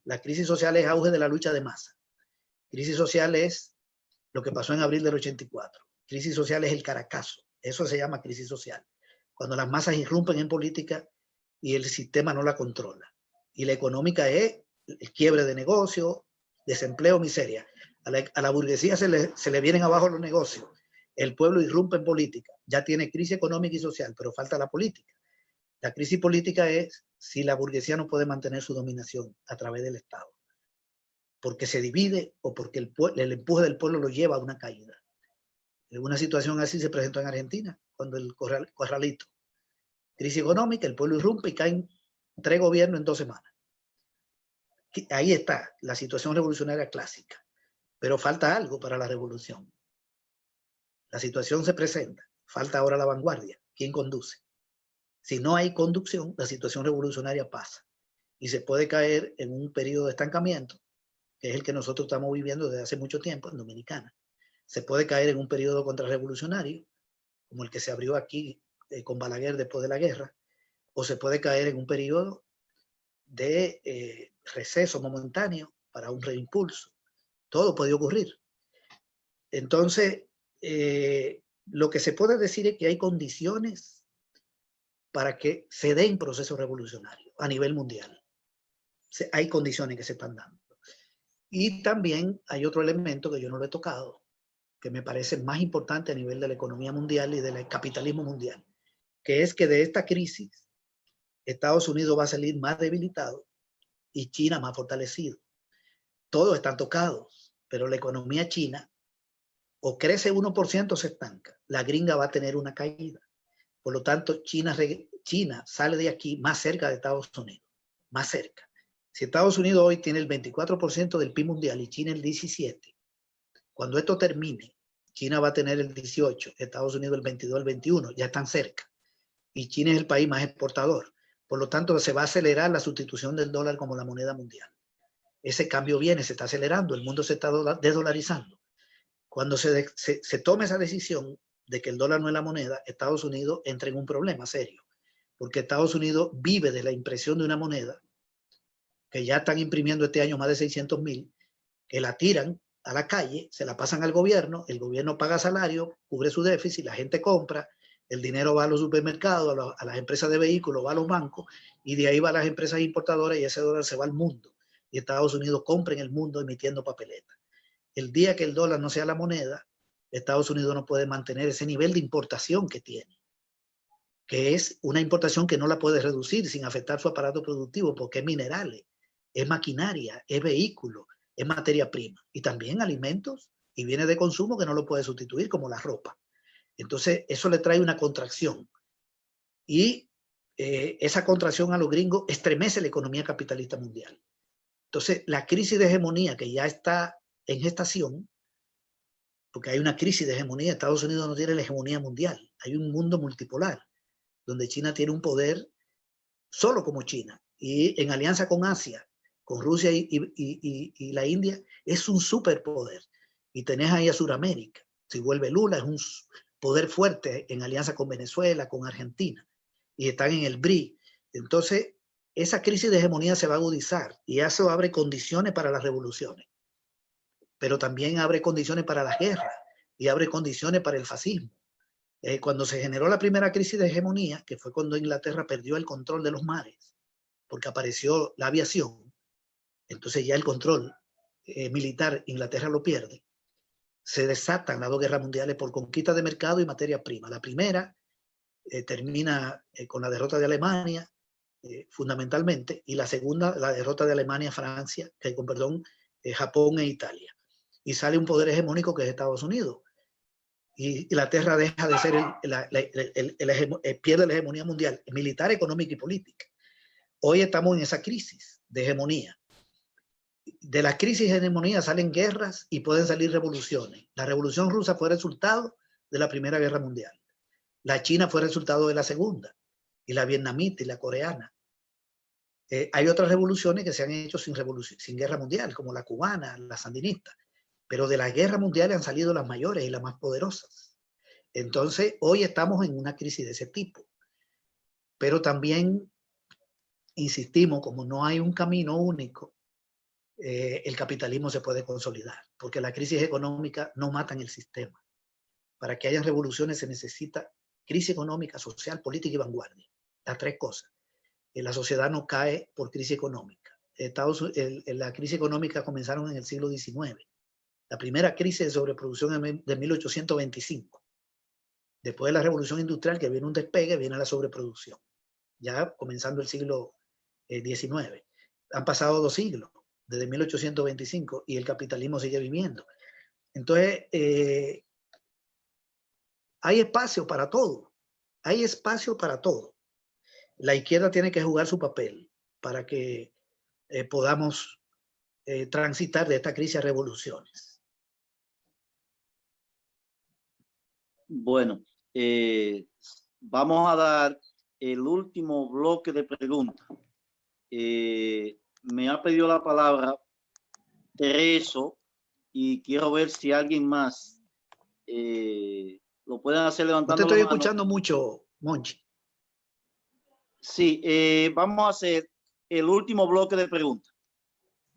La crisis social es auge de la lucha de masa. Crisis social es lo que pasó en abril del 84. Crisis social es el Caracazo. Eso se llama crisis social. Cuando las masas irrumpen en política y el sistema no la controla. Y la económica es el quiebre de negocios, desempleo, miseria. A la burguesía se le vienen abajo los negocios. El pueblo irrumpe en política. Ya tiene crisis económica y social, pero falta la política. La crisis política es si la burguesía no puede mantener su dominación a través del Estado. Porque se divide o porque el empuje del pueblo lo lleva a una caída. Una situación así se presentó en Argentina, cuando el corralito. Crisis económica, el pueblo irrumpe y caen 3 gobiernos en 2 semanas. Ahí está la situación revolucionaria clásica, pero falta algo para la revolución. La situación se presenta, falta ahora la vanguardia. ¿Quién conduce? Si no hay conducción, la situación revolucionaria pasa y se puede caer en un periodo de estancamiento, que es el que nosotros estamos viviendo desde hace mucho tiempo en Dominicana. Se puede caer en un periodo contrarrevolucionario, como el que se abrió aquí con Balaguer después de la guerra, o se puede caer en un periodo de receso momentáneo para un reimpulso. Todo puede ocurrir. Entonces, lo que se puede decir es que hay condiciones para que se den procesos revolucionarios a nivel mundial. Hay condiciones que se están dando. Y también hay otro elemento que yo no lo he tocado, que me parece más importante a nivel de la economía mundial y del capitalismo mundial, que es que de esta crisis Estados Unidos va a salir más debilitado y China más fortalecido. Todos están tocados, pero la economía china o crece 1% o se estanca. La gringa va a tener una caída. Por lo tanto, China sale de aquí más cerca de Estados Unidos, más cerca. Si Estados Unidos hoy tiene el 24% del PIB mundial y China el 17%, cuando esto termine, China va a tener el 18%, Estados Unidos el 22%, el 21%, ya están cerca. Y China es el país más exportador. Por lo tanto, se va a acelerar la sustitución del dólar como la moneda mundial. Ese cambio viene, se está acelerando, el mundo se está desdolarizando. Cuando se tome esa decisión de que el dólar no es la moneda, Estados Unidos entra en un problema serio, porque Estados Unidos vive de la impresión de una moneda que ya están imprimiendo este año más de 600,000, que la tiran a la calle, se la pasan al gobierno, el gobierno paga salario, cubre su déficit, la gente compra, el dinero va a los supermercados, a las empresas de vehículos, va a los bancos, y de ahí va a las empresas importadoras y ese dólar se va al mundo. Y Estados Unidos compra en el mundo emitiendo papeletas. El día que el dólar no sea la moneda, Estados Unidos no puede mantener ese nivel de importación que tiene, que es una importación que no la puede reducir sin afectar su aparato productivo, porque es minerales, es maquinaria, es vehículo, es materia prima, y también alimentos y bienes de consumo que no lo puede sustituir, como la ropa. Entonces, eso le trae una contracción. Y esa contracción a los gringos estremece la economía capitalista mundial. Entonces, la crisis de hegemonía que ya está en gestación, porque hay una crisis de hegemonía, Estados Unidos no tiene la hegemonía mundial, hay un mundo multipolar, donde China tiene un poder solo como China, y en alianza con Asia, con Rusia y la India, es un superpoder. Y tenés ahí a Sudamérica. Si vuelve Lula, es un poder fuerte en alianza con Venezuela, con Argentina, y están en el BRI. Entonces, esa crisis de hegemonía se va a agudizar, y eso abre condiciones para las revoluciones, pero también abre condiciones para las guerras, y abre condiciones para el fascismo. Cuando se generó la primera crisis de hegemonía, que fue cuando Inglaterra perdió el control de los mares, porque apareció la aviación, entonces ya el control militar Inglaterra lo pierde, se desatan las dos guerras mundiales por conquista de mercado y materia prima. La primera termina con la derrota de Alemania, fundamentalmente, y la segunda, la derrota de Alemania, Francia, Japón e Italia. Y sale un poder hegemónico que es Estados Unidos. Y Inglaterra deja de ser pierde la hegemonía mundial, militar, económica y política. Hoy estamos en esa crisis de hegemonía. De la crisis de hegemonía salen guerras y pueden salir revoluciones. La revolución rusa fue resultado de la Primera Guerra Mundial. La China fue resultado de la Segunda, y la vietnamita y la coreana. Hay otras revoluciones que se han hecho sin guerra mundial, como la cubana, la sandinista. Pero de las guerras mundiales han salido las mayores y las más poderosas. Entonces, hoy estamos en una crisis de ese tipo. Pero también, insistimos, como no hay un camino único, el capitalismo se puede consolidar, porque la crisis económica no mata en el sistema. Para que haya revoluciones se necesita crisis económica, social, política y vanguardia. Las tres cosas. La sociedad no cae por crisis económica. La crisis económica comenzaron en el siglo XIX. La primera crisis de sobreproducción de 1825. Después de la revolución industrial, que viene un despegue, viene la sobreproducción. Ya comenzando el siglo XIX. Han pasado 2 siglos, desde 1825, y el capitalismo sigue viviendo. Entonces, hay espacio para todo. Hay espacio para todo. La izquierda tiene que jugar su papel para que podamos transitar de esta crisis a revoluciones. Bueno, vamos a dar el último bloque de preguntas. Me ha pedido la palabra Tereso y quiero ver si alguien más lo pueden hacer levantando no te estoy la mano. Escuchando mucho, Monchi. Sí, vamos a hacer el último bloque de preguntas.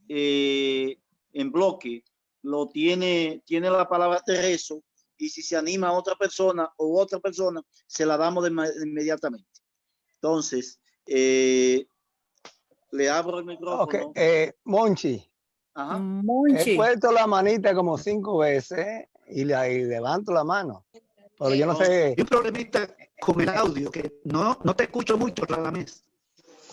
En bloque lo tiene la palabra Tereso, y si se anima a otra persona o otra persona, se la damos inmediatamente. Entonces, le abro el micrófono. Okay. Monchi. Ajá. Monchi. He puesto la manita como 5 veces y levanto la mano. Pero yo no sé. Hay un problemita con el audio, que no te escucho mucho, Radamés.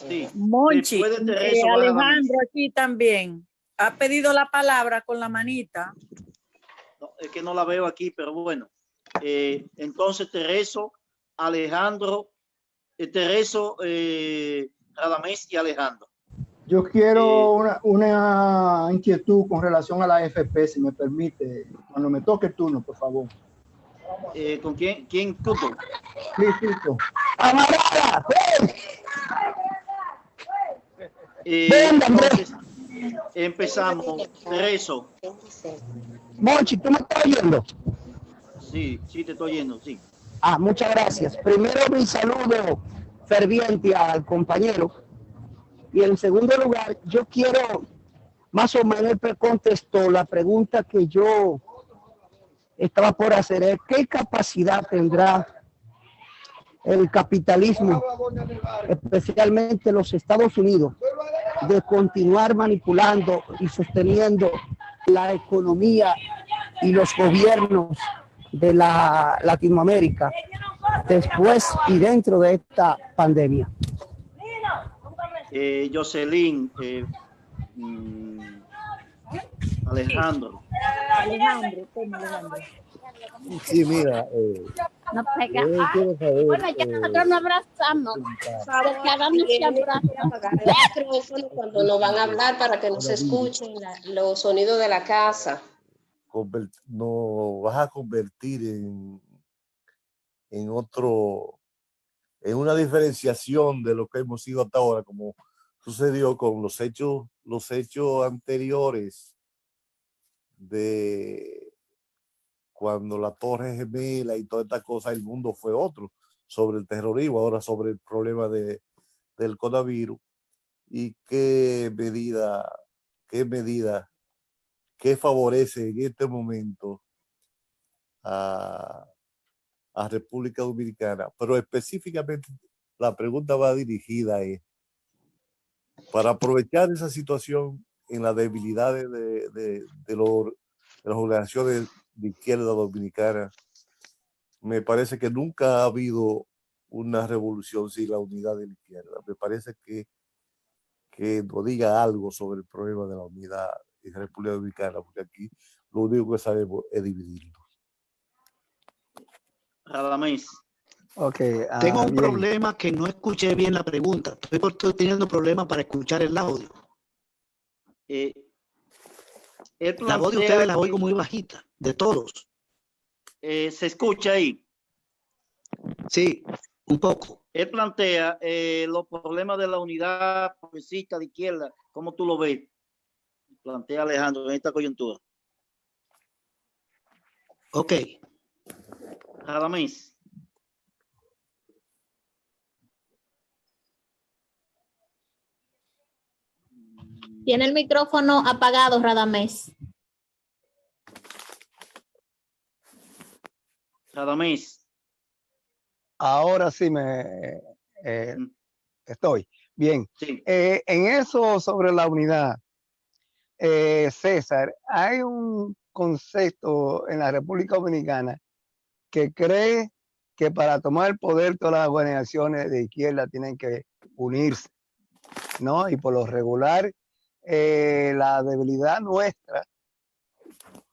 Sí. Monchi, Alejandro aquí también ha pedido la palabra con la manita. No, es que no la veo aquí, pero bueno. Entonces, Tereso, Alejandro, Tereso, Radamés y Alejandro. Yo quiero una inquietud con relación a la AFP, si me permite, cuando me toque el turno, por favor. ¿Con quién? ¿Quién tuto? Sí, Tito. Entonces, empezamos. Tereso. Monchi, ¿tú me estás oyendo? Sí, te estoy oyendo, sí. Muchas gracias. Primero, mi saludo ferviente al compañero. Y en segundo lugar, yo quiero, más o menos, él contestó la pregunta que yo estaba por hacer. ¿Qué capacidad tendrá el capitalismo, especialmente los Estados Unidos, de continuar manipulando y sosteniendo la economía y los gobiernos de la Latinoamérica después y dentro de esta pandemia? Jocelyn, Alejandro. Sí, mira, no pega. Bueno, ya nosotros nos abrazamos. Cuando nos van a hablar para que nos escuchen los sonidos de la casa. No vas a convertir en otro, en una diferenciación de lo que hemos sido hasta ahora, como sucedió con los hechos anteriores de cuando la Torre Gemela y toda esta cosa. El mundo fue otro sobre el terrorismo, ahora sobre el problema del coronavirus. Y qué medida que favorece en este momento a República Dominicana. Pero específicamente la pregunta va dirigida para aprovechar esa situación en las debilidades de las organizaciones de izquierda dominicana. Me parece que nunca ha habido una revolución sin la unidad de la izquierda. Me parece que nos diga algo sobre el problema de la unidad en la República Dominicana, porque aquí lo único que sabemos es dividirnos. Radamés. Okay, tengo un problema que no escuché bien la pregunta. Estoy teniendo problemas para escuchar el audio. La voz de ustedes la oigo muy bajita, de todos. ¿Se escucha ahí? Sí, un poco. Él plantea los problemas de la unidad progresista de izquierda. ¿Cómo tú lo ves? Plantea Alejandro en esta coyuntura. Ok. Radamés. Tiene el micrófono apagado, Radamés. Radamés. Ahora sí estoy. Bien. Sí. En eso sobre la unidad, César, hay un concepto en la República Dominicana que cree que para tomar el poder todas las organizaciones de izquierda tienen que unirse, ¿no? Y por lo regular, la debilidad nuestra,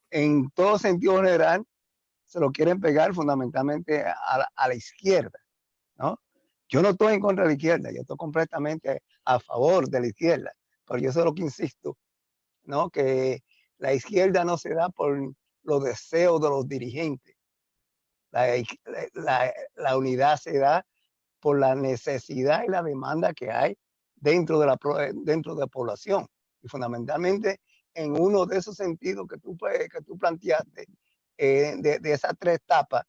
en todo sentido general, se lo quieren pegar fundamentalmente a la izquierda, ¿no? Yo no estoy en contra de la izquierda, yo estoy completamente a favor de la izquierda, pero yo sé lo que insisto. ¿no? Que la izquierda no se da por los deseos de los dirigentes. La unidad se da por la necesidad y la demanda que hay dentro de la población. Y fundamentalmente en uno de esos sentidos que tú planteaste, de esas tres etapas,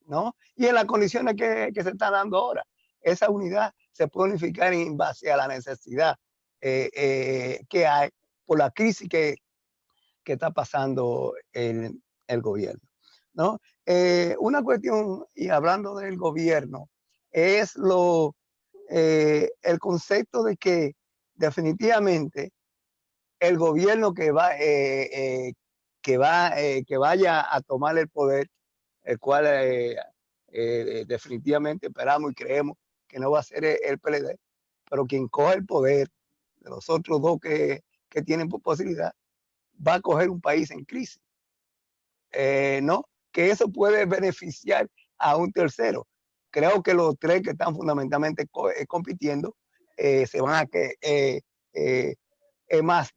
¿no? Y en las condiciones que se están dando ahora. Esa unidad se puede unificar en base a la necesidad que hay por la crisis que está pasando el gobierno, ¿no? Una cuestión, y hablando del gobierno, es el concepto de que definitivamente el gobierno que vaya a tomar el poder, el cual definitivamente esperamos y creemos que no va a ser el PLD, pero quien coja el poder de los otros dos que tienen posibilidad, va a coger un país en crisis, ¿no? Que eso puede beneficiar a un tercero. Creo que los tres que están fundamentalmente compitiendo se van a es más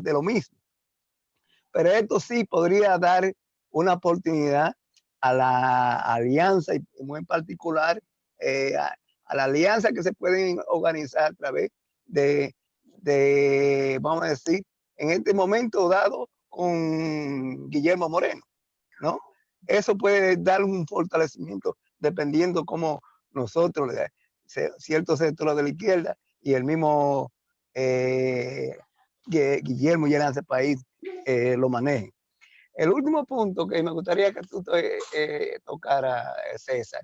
de lo mismo. Pero esto sí podría dar una oportunidad a la alianza, y muy en particular a la alianza que se pueden organizar a través de vamos a decir, en este momento dado con Guillermo Moreno, ¿no? Eso puede dar un fortalecimiento dependiendo cómo nosotros, ciertos sectores de la izquierda y el mismo Guillermo y el país lo manejen. El último punto que me gustaría que tú tocara, César,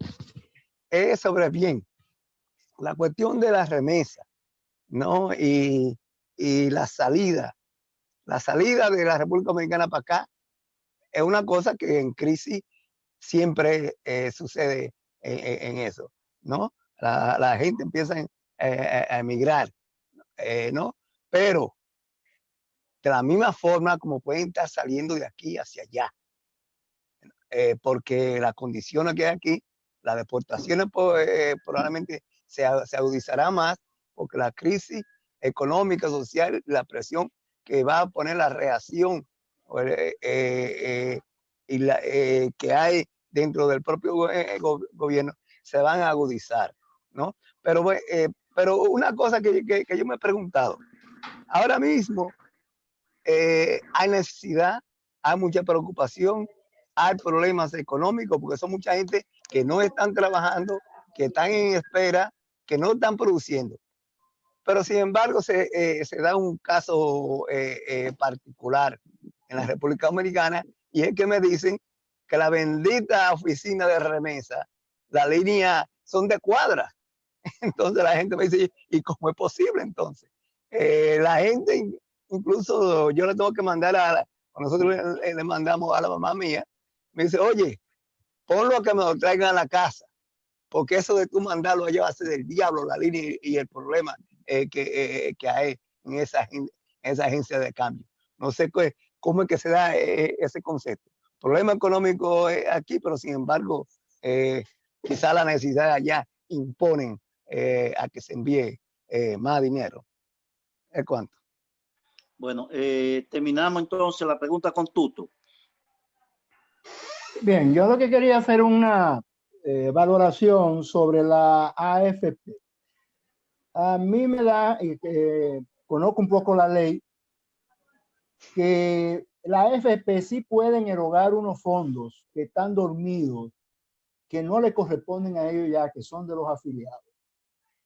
es sobre la cuestión de la remesa, ¿no? Y la salida de la República Dominicana para acá es una cosa que en crisis siempre sucede en eso, ¿no? La gente empieza a emigrar, ¿no? Pero de la misma forma como pueden estar saliendo de aquí hacia allá, porque las condiciones que hay aquí, las deportaciones probablemente se agudizará más, porque la crisis económica, social, la presión que va a poner la reacción que hay dentro del propio gobierno se van a agudizar, ¿no? Pero una cosa que yo me he preguntado, ahora mismo hay necesidad, hay mucha preocupación, hay problemas económicos, porque son mucha gente que no están trabajando, que están en espera, que no están produciendo. Pero sin embargo se da un caso particular en la República Dominicana, y es que me dicen que la bendita oficina de remesa, la línea son de cuadras. Entonces la gente me dice, ¿y cómo es posible entonces? La gente, incluso yo le tengo que mandar nosotros le mandamos a la mamá mía, me dice, oye, ponlo a que me lo traigan a la casa, porque eso de tú mandarlo allá va a ser del diablo, la línea y el problema que hay en esa agencia de cambio. No sé cómo es que se da ese concepto. Problema económico aquí, pero sin embargo, quizá la necesidad allá imponen a que se envíe más dinero. ¿Es cuánto? Bueno, terminamos entonces la pregunta con Tuto. Bien, yo lo que quería hacer una valoración sobre la AFP. A mí me da, conozco un poco la ley, que la AFP sí pueden erogar unos fondos que están dormidos, que no le corresponden a ellos ya, que son de los afiliados.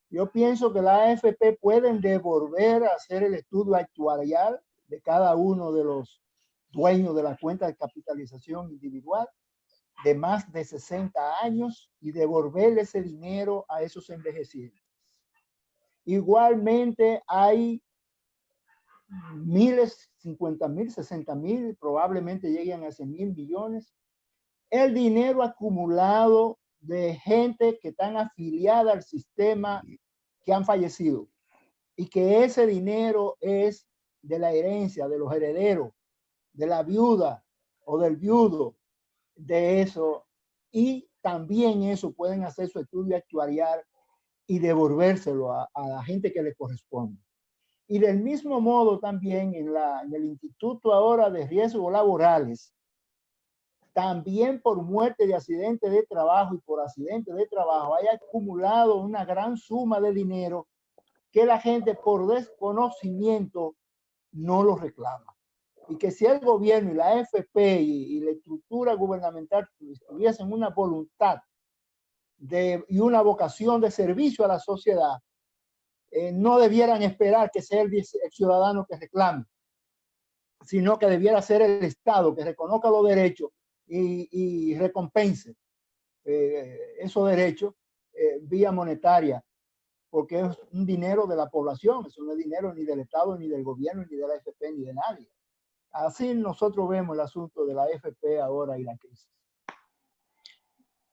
Yo pienso que la AFP pueden devolver a hacer el estudio actuarial de cada uno de los dueños de la cuenta de capitalización individual de más de 60 años y devolverle ese dinero a esos envejecientes. Igualmente hay miles, 50,000, 60,000, probablemente lleguen a 100,000 millones. El dinero acumulado de gente que están afiliada al sistema, que han fallecido, y que ese dinero es de la herencia, de los herederos, de la viuda o del viudo, de eso, y también eso pueden hacer su estudio actuarial y devolvérselo a la gente que le corresponde. Y del mismo modo también en el Instituto ahora de Riesgos Laborales, también por muerte de accidente de trabajo y por accidente de trabajo, haya acumulado una gran suma de dinero que la gente por desconocimiento no lo reclama. Y que si el gobierno y la AFP y la estructura gubernamental tuviesen una voluntad y una vocación de servicio a la sociedad, no debieran esperar que sea el ciudadano que reclame, sino que debiera ser el Estado que reconozca los derechos y recompense esos derechos vía monetaria, porque es un dinero de la población, eso no es dinero ni del Estado, ni del gobierno, ni de la AFP, ni de nadie. Así nosotros vemos el asunto de la AFP ahora y la crisis.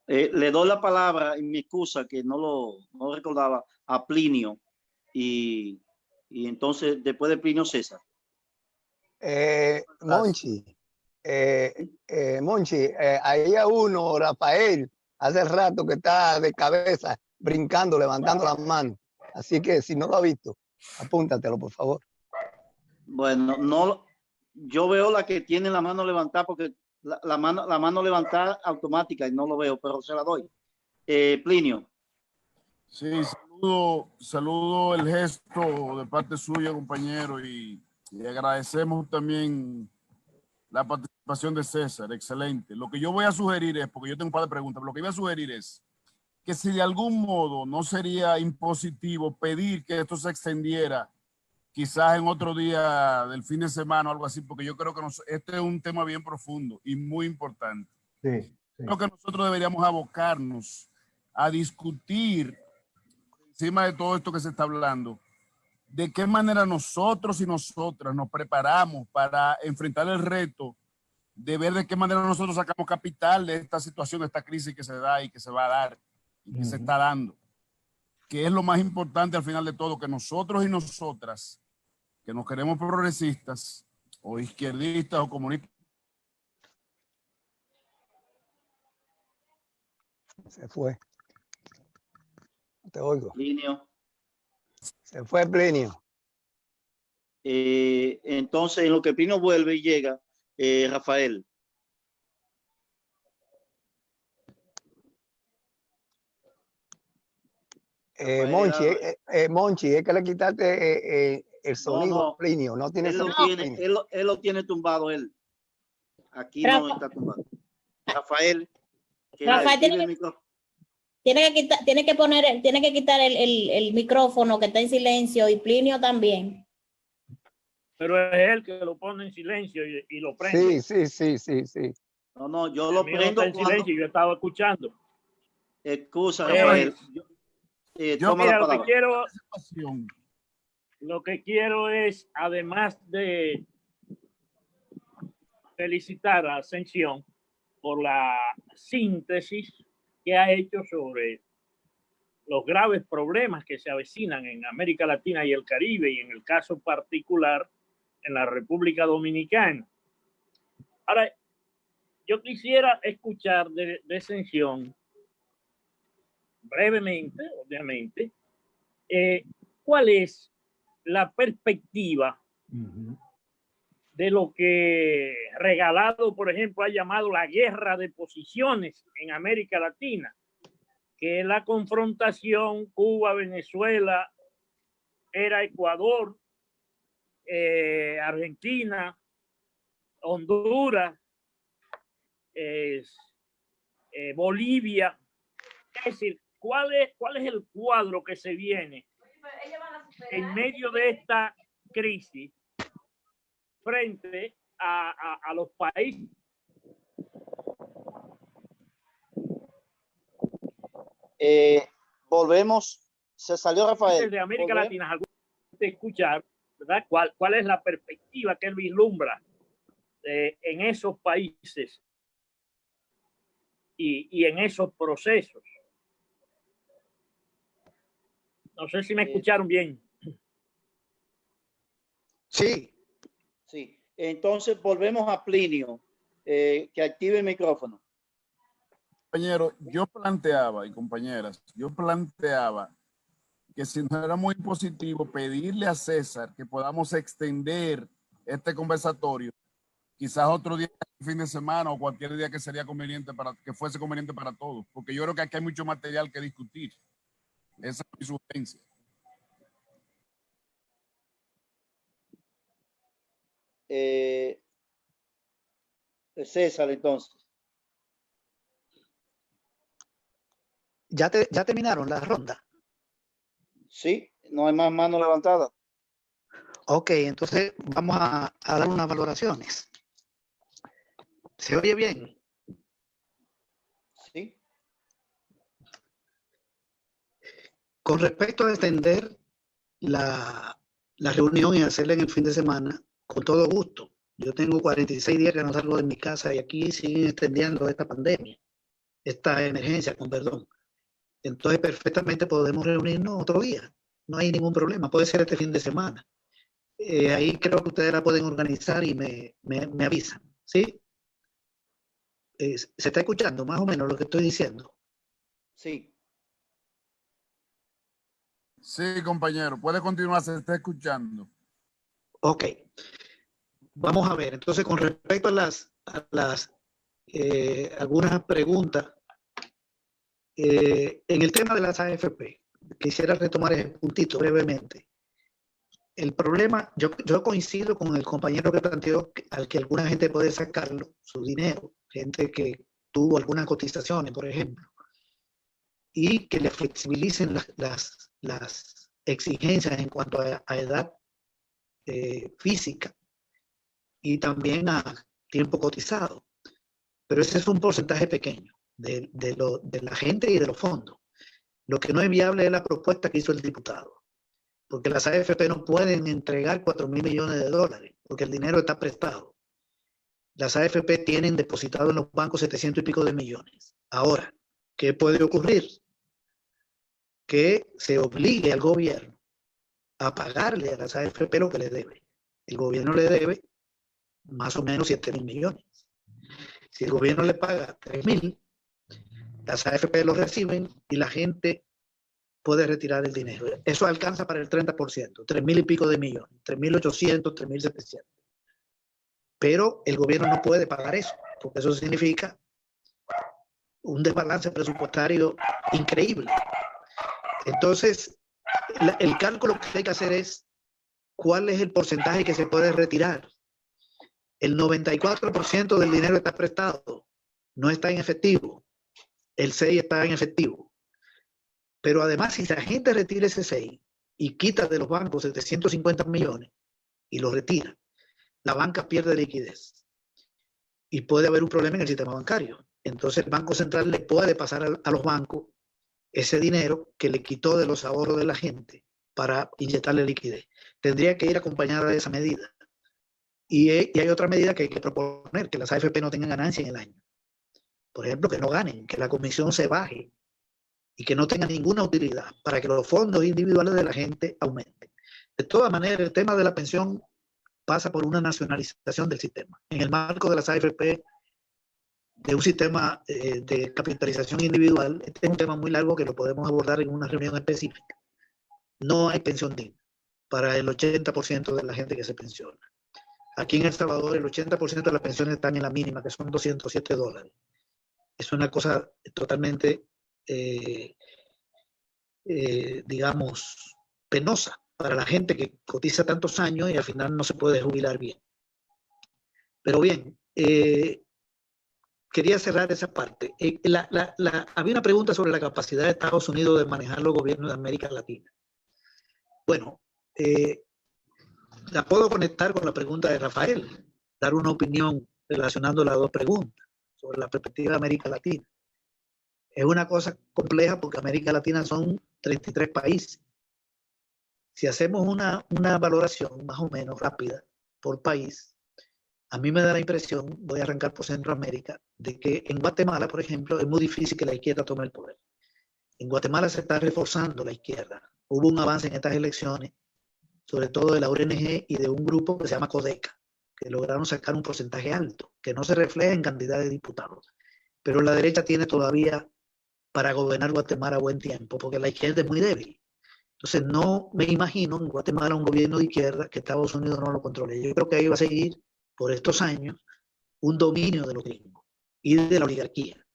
Le doy la palabra, y mi excusa que no recordaba, a Plinio, y entonces después de Plinio César. Monchi, ahí a uno, Rafael, hace rato que está de cabeza, brincando, levantando las manos. Así que si no lo ha visto, apúntatelo, por favor. Bueno, no, yo veo la que tiene la mano levantada porque la mano levantada automática y no lo veo, pero se la doy. Plinio. Sí, saludo el gesto de parte suya, compañero, y agradecemos también la participación de César, excelente. Lo que yo voy a sugerir es, porque yo tengo un par de preguntas, pero lo que voy a sugerir es que si de algún modo no sería impositivo pedir que esto se extendiera quizás en otro día del fin de semana o algo así, porque yo creo que este es un tema bien profundo y muy importante. Sí. Creo que nosotros deberíamos abocarnos a discutir encima de todo esto que se está hablando, de qué manera nosotros y nosotras nos preparamos para enfrentar el reto de ver de qué manera nosotros sacamos capital de esta situación, de esta crisis que se da y que se va a dar y que se está dando, que es lo más importante al final de todo, que nosotros y nosotras, que nos queremos progresistas o izquierdistas o comunistas. Se fue. No te oigo. Plinio. Se fue Plinio. Entonces, en lo que Plinio vuelve y llega, Rafael. Monchi, es que le quitaste el sonido a Plinio. No tiene sonido. Él lo tiene tumbado, él. Aquí no está tumbado. Rafael. Tiene que quitar el micrófono que está en silencio y Plinio también. Pero es él que lo pone en silencio y lo prende. Sí. No, yo lo prendo en silencio y yo estaba escuchando. Excusa, Rafael. Mira, lo que quiero es, además de felicitar a Ascensión por la síntesis que ha hecho sobre los graves problemas que se avecinan en América Latina y el Caribe, y en el caso particular en la República Dominicana. Ahora, yo quisiera escuchar de Ascensión brevemente, obviamente, cuál es la perspectiva de lo que Regalado, por ejemplo, ha llamado la guerra de posiciones en América Latina, que es la confrontación Cuba-Venezuela, era Ecuador, Argentina, Honduras, Bolivia. Es decir, ¿cuál es el cuadro que se viene en medio de esta crisis frente a los países? Volvemos. Se salió Rafael. De América Latina, escuchar, ¿verdad? ¿Cuál es la perspectiva que él vislumbra en esos países y en esos procesos? No sé si me escucharon bien. Sí. Entonces volvemos a Plinio, que active el micrófono. Compañero, yo planteaba, y compañeras, que si no era muy positivo pedirle a César que podamos extender este conversatorio, quizás otro día, fin de semana o cualquier día que sería conveniente que fuese conveniente para todos, porque yo creo que aquí hay mucho material que discutir. Esa es mi sugerencia. César, entonces. ¿Ya terminaron la ronda? Sí, no hay más manos levantadas. Ok, entonces vamos a dar unas valoraciones. ¿Se oye bien? Sí. Con respecto a extender la reunión y hacerla en el fin de semana, con todo gusto. Yo tengo 46 días que no salgo de mi casa y aquí siguen extendiendo esta pandemia, esta emergencia, con perdón. Entonces perfectamente podemos reunirnos otro día. No hay ningún problema. Puede ser este fin de semana. Ahí creo que ustedes la pueden organizar y me avisan. ¿Sí? ¿Se está escuchando más o menos lo que estoy diciendo? Sí. Sí, compañero. Puede continuar, se está escuchando. Ok. Vamos a ver. Entonces, con respecto a algunas preguntas, en el tema de las AFP, quisiera retomar ese puntito brevemente. El problema, yo coincido con el compañero que planteó al que alguna gente puede sacarlo, su dinero, gente que tuvo algunas cotizaciones, por ejemplo, y que le flexibilicen las exigencias en cuanto a edad física y también a tiempo cotizado. Pero ese es un porcentaje pequeño de la gente y de los fondos. Lo que no es viable es la propuesta que hizo el diputado, porque las AFP no pueden entregar 4.000 millones de dólares, porque el dinero está prestado. Las AFP tienen depositado en los bancos 700 y pico de millones. Ahora, ¿qué puede ocurrir? Que se obligue al gobierno a pagarle a las AFP lo que le debe. El gobierno le debe más o menos 7.000 millones. Si el gobierno le paga 3.000, las AFP lo reciben y la gente puede retirar el dinero. Eso alcanza para el 30%, 3.000 y pico de millones, 3.800, 3.700. Pero el gobierno no puede pagar eso, porque eso significa un desbalance presupuestario increíble. Entonces, el cálculo que hay que hacer es cuál es el porcentaje que se puede retirar. El 94% del dinero está prestado, no está en efectivo. El 6% está en efectivo. Pero además, si la gente retira ese 6% y quita de los bancos 750 millones y lo retira, la banca pierde liquidez. Y puede haber un problema en el sistema bancario. Entonces el Banco Central le puede pasar a los bancos ese dinero que le quitó de los ahorros de la gente para inyectarle liquidez. Tendría que ir acompañada de esa medida. Y hay otra medida que hay que proponer, que las AFP no tengan ganancia en el año. Por ejemplo, que no ganen, que la comisión se baje y que no tenga ninguna utilidad para que los fondos individuales de la gente aumenten. De todas maneras, el tema de la pensión pasa por una nacionalización del sistema. En el marco de las AFP, de un sistema de capitalización individual, este es un tema muy largo que lo podemos abordar en una reunión específica. No hay pensión digna para el 80% de la gente que se pensiona. Aquí en El Salvador, el 80% de las pensiones están en la mínima, que son $207. Es una cosa totalmente, digamos, penosa para la gente que cotiza tantos años y al final no se puede jubilar bien. Pero bien, quería cerrar esa parte. Había una pregunta sobre la capacidad de Estados Unidos de manejar los gobiernos de América Latina. Bueno, la puedo conectar con la pregunta de Rafael, dar una opinión relacionando las dos preguntas sobre la perspectiva de América Latina. Es una cosa compleja porque América Latina son 33 países. Si hacemos una valoración más o menos rápida por país, a mí me da la impresión, voy a arrancar por Centroamérica, de que en Guatemala, por ejemplo, es muy difícil que la izquierda tome el poder. En Guatemala se está reforzando la izquierda. Hubo un avance en estas elecciones, sobre todo de la ONG y de un grupo que se llama Codeca, que lograron sacar un porcentaje alto, que no se refleja en cantidad de diputados. Pero la derecha tiene todavía para gobernar Guatemala buen tiempo, porque la izquierda es muy débil. Entonces no me imagino en Guatemala un gobierno de izquierda que Estados Unidos no lo controle. Yo creo que ahí va a seguir por estos años un dominio de los gringos y de la oligarquía.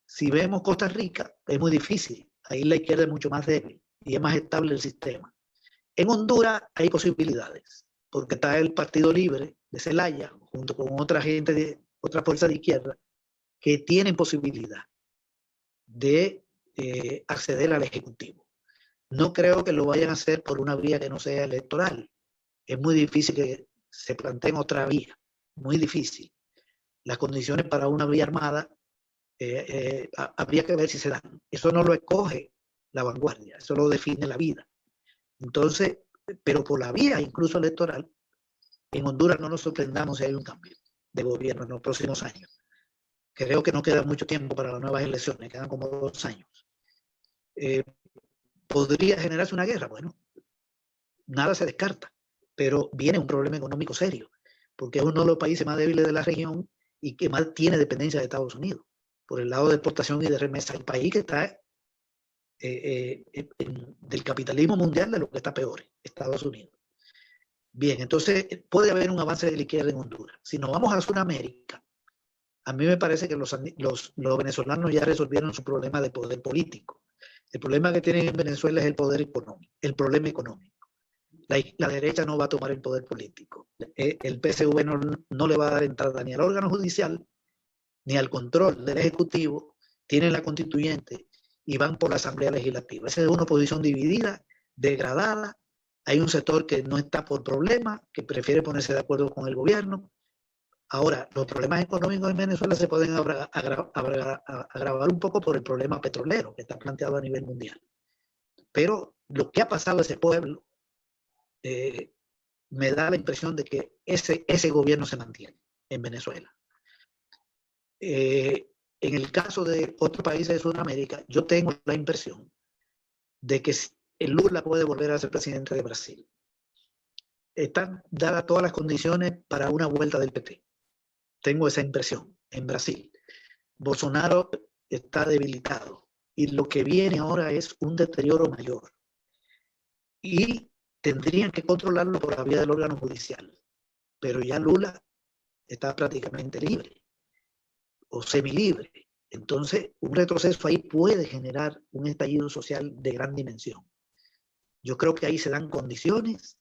Si vemos Costa Rica, es muy difícil. Ahí la izquierda es mucho más débil y es más estable el sistema. En Honduras hay posibilidades, porque está el Partido Libre de Zelaya, junto con otra gente de otra fuerza de izquierda, que tienen posibilidad de acceder al Ejecutivo. No creo que lo vayan a hacer por una vía que no sea electoral. Es muy difícil que se planteen otra vía, muy difícil. Las condiciones para una vía armada habría que ver si se dan. Eso no lo escoge la vanguardia, eso lo define la vida. Entonces, pero por la vía incluso electoral, en Honduras no nos sorprendamos si hay un cambio de gobierno en los próximos años. Creo que no queda mucho tiempo para las nuevas elecciones, quedan como 2 años. ¿Podría generarse una guerra? Bueno, nada se descarta, pero viene un problema económico serio, porque es uno de los países más débiles de la región y que más tiene dependencia de Estados Unidos, por el lado de exportación y de remesa. El país que está del capitalismo mundial de lo que está peor, Estados Unidos. Bien, entonces puede haber un avance de la izquierda en Honduras. Si nos vamos a Sudamérica, a mí me parece que los venezolanos ya resolvieron su problema de poder político. El problema que tienen en Venezuela es el poder económico, el problema económico. La derecha no va a tomar el poder político. El PSV no le va a dar entrada ni al órgano judicial, ni al control del Ejecutivo. Tienen la constituyente y van por la Asamblea Legislativa. Esa es una oposición dividida, degradada. Hay un sector que no está por problemas, que prefiere ponerse de acuerdo con el gobierno. Ahora, los problemas económicos en Venezuela se pueden agravar un poco por el problema petrolero que está planteado a nivel mundial. Pero lo que ha pasado a ese pueblo me da la impresión de que ese gobierno se mantiene en Venezuela. En el caso de otros países de Sudamérica, yo tengo la impresión de que el Lula puede volver a ser presidente de Brasil. Están dadas todas las condiciones para una vuelta del PT. Tengo esa impresión en Brasil. Bolsonaro está debilitado y lo que viene ahora es un deterioro mayor. Y tendrían que controlarlo por la vía del órgano judicial. Pero ya Lula está prácticamente libre o semilibre. Entonces, un retroceso ahí puede generar un estallido social de gran dimensión. Yo creo que ahí se dan condiciones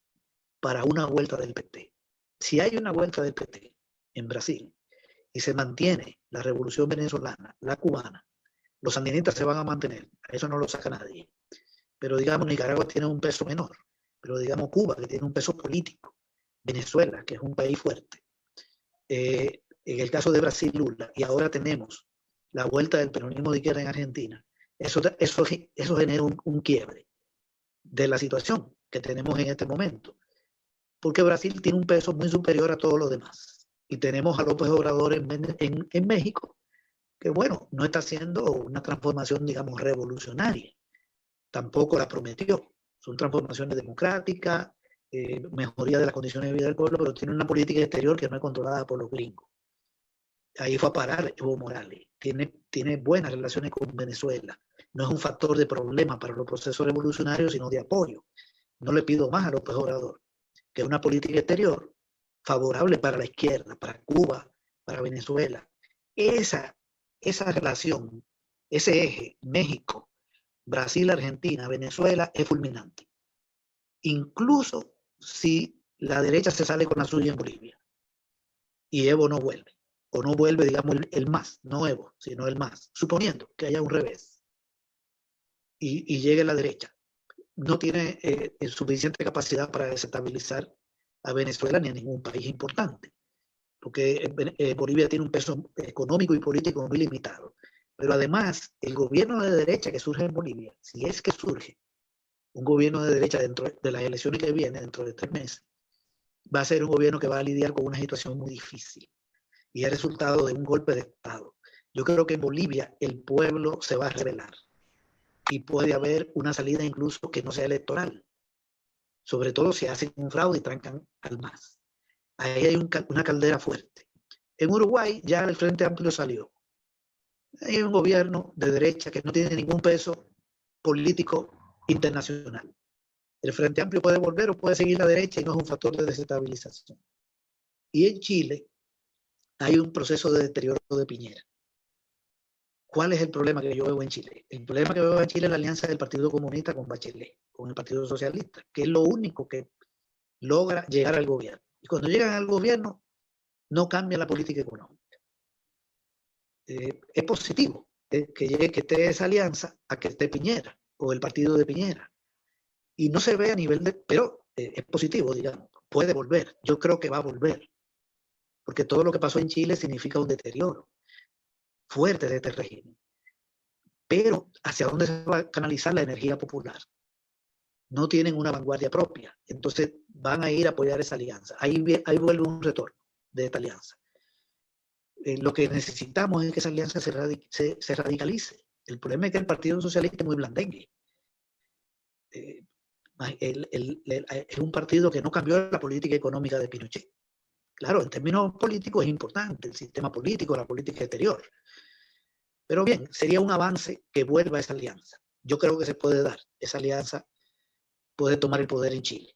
para una vuelta del PT. Si hay una vuelta del PT en Brasil y se mantiene la revolución venezolana, la cubana, los sandinistas se van a mantener, a eso no lo saca nadie. Pero digamos, Nicaragua tiene un peso menor, pero digamos Cuba, que tiene un peso político, Venezuela, que es un país fuerte. En el caso de Brasil, Lula, y ahora tenemos la vuelta del peronismo de izquierda en Argentina, eso genera un quiebre de la situación que tenemos en este momento, porque Brasil tiene un peso muy superior a todos los demás. Y tenemos a López Obrador en México, que bueno, no está haciendo una transformación, digamos, revolucionaria. Tampoco la prometió. Son transformaciones democráticas, mejoría de las condiciones de vida del pueblo, pero tiene una política exterior que no es controlada por los gringos. Ahí fue a parar Evo Morales. Tiene buenas relaciones con Venezuela. No es un factor de problema para los procesos revolucionarios, sino de apoyo. No le pido más a López Obrador que una política exterior favorable para la izquierda, para Cuba, para Venezuela. Esa relación, ese eje, México, Brasil, Argentina, Venezuela, es fulminante. Incluso si la derecha se sale con la suya en Bolivia y Evo no vuelve, o no vuelve, digamos, el MAS, no Evo, sino el MAS, suponiendo que haya un revés y llegue la derecha. No tiene suficiente capacidad para desestabilizar a Venezuela ni a ningún país importante, porque Bolivia tiene un peso económico y político muy limitado. Pero además, el gobierno de derecha que surge en Bolivia, si es que surge un gobierno de derecha dentro de las elecciones que vienen, dentro de 3 meses, va a ser un gobierno que va a lidiar con una situación muy difícil y es resultado de un golpe de Estado. Yo creo que en Bolivia el pueblo se va a rebelar y puede haber una salida incluso que no sea electoral, sobre todo si hacen un fraude y trancan al MAS. Ahí hay una caldera fuerte. En Uruguay ya el Frente Amplio salió. Hay un gobierno de derecha que no tiene ningún peso político internacional. El Frente Amplio puede volver o puede seguir la derecha y no es un factor de desestabilización. Y en Chile hay un proceso de deterioro de Piñera. ¿Cuál es el problema que yo veo en Chile? El problema que veo en Chile es la alianza del Partido Comunista con Bachelet, con el Partido Socialista, que es lo único que logra llegar al gobierno. Y cuando llegan al gobierno, no cambia la política económica. Es positivo que esté esa alianza a que esté Piñera o el partido de Piñera. Y no se ve a nivel de... Pero es positivo, digamos. Puede volver. Yo creo que va a volver. Porque todo lo que pasó en Chile significa un deterioro fuerte de este régimen. Pero ¿hacia dónde se va a canalizar la energía popular? No tienen una vanguardia propia. Entonces van a ir a apoyar esa alianza. Ahí vuelve un retorno de esta alianza. Lo que necesitamos es que esa alianza se radicalice. El problema es que el Partido Socialista es muy blandengue. Es un partido que no cambió la política económica de Pinochet. Claro, en términos políticos es importante el sistema político, la política exterior. Pero bien, sería un avance que vuelva esa alianza. Yo creo que se puede dar. Esa alianza puede tomar el poder en Chile.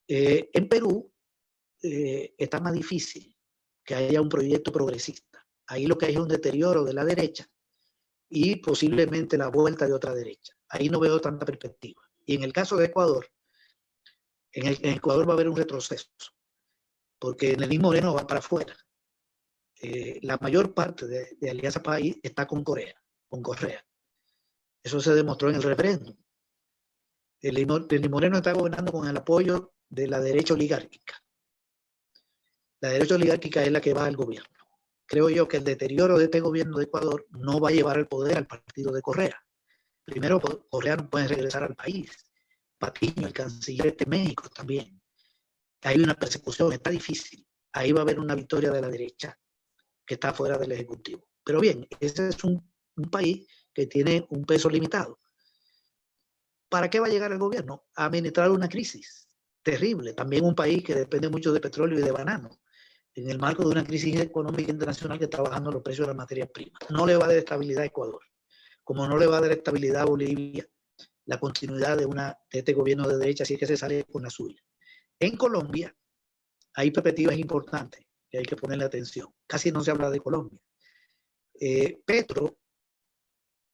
En Perú está más difícil que haya un proyecto progresista. Ahí lo que hay es un deterioro de la derecha y posiblemente la vuelta de otra derecha. Ahí no veo tanta perspectiva. Y en el caso de Ecuador, en Ecuador va a haber un retroceso, porque Lenín Moreno va para afuera. La mayor parte de Alianza País está con Correa. Eso se demostró en el referéndum. Lenín Moreno está gobernando con el apoyo de la derecha oligárquica. La derecha oligárquica es la que va al gobierno. Creo yo que el deterioro de este gobierno de Ecuador no va a llevar al poder al partido de Correa. Primero, Correa no puede regresar al país. Patiño, el canciller de México también. Hay una persecución, está difícil. Ahí va a haber una victoria de la derecha que está fuera del Ejecutivo. Pero bien, ese es un país que tiene un peso limitado. ¿Para qué va a llegar el gobierno? A administrar una crisis terrible. También un país que depende mucho de petróleo y de banano, en el marco de una crisis económica internacional que está bajando los precios de las materias primas. No le va a dar estabilidad a Ecuador, como no le va a dar estabilidad a Bolivia, la continuidad de este gobierno de derecha, si es que se sale con la suya. En Colombia hay perspectivas importantes que hay que ponerle atención. Casi no se habla de Colombia. Petro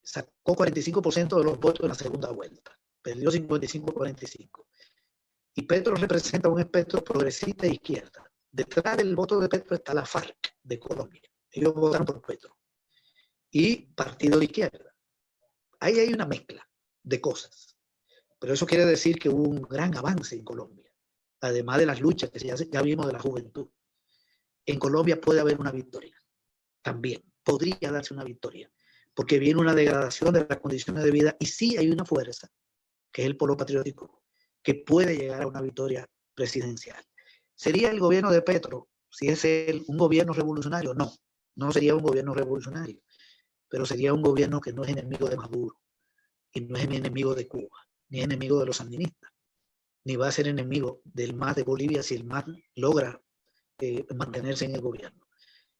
sacó 45% de los votos en la segunda vuelta. Perdió 55-45. Y Petro representa un espectro progresista de izquierda. Detrás del voto de Petro está la FARC de Colombia. Ellos votaron por Petro. Y partido de izquierda. Ahí hay una mezcla de cosas. Pero eso quiere decir que hubo un gran avance en Colombia. Además de las luchas que ya vimos de la juventud. En Colombia puede haber una victoria. También podría darse una victoria. Porque viene una degradación de las condiciones de vida. Y sí hay una fuerza, que es el polo patriótico, que puede llegar a una victoria presidencial. ¿Sería el gobierno de Petro, si es un gobierno revolucionario? No, no sería un gobierno revolucionario, pero sería un gobierno que no es enemigo de Maduro, y no es enemigo de Cuba, ni es enemigo de los sandinistas, ni va a ser enemigo del MAS de Bolivia si el MAS logra mantenerse en el gobierno.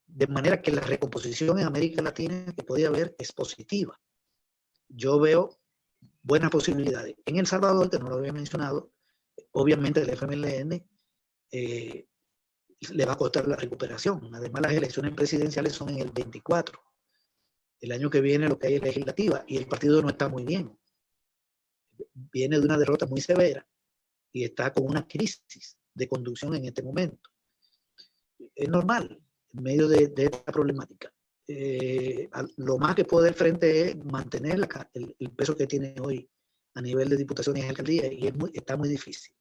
De manera que la recomposición en América Latina que podía haber es positiva. Yo veo buenas posibilidades. En El Salvador, que no lo había mencionado, obviamente el FMLN le va a costar la recuperación. Además, las elecciones presidenciales son en el 24. El año que viene lo que hay es legislativa y el partido no está muy bien. Viene de una derrota muy severa y está con una crisis de conducción en este momento. Es normal en medio de esta problemática. Lo más que puede el frente es mantener el peso que tiene hoy a nivel de diputaciones y alcaldías y está muy difícil.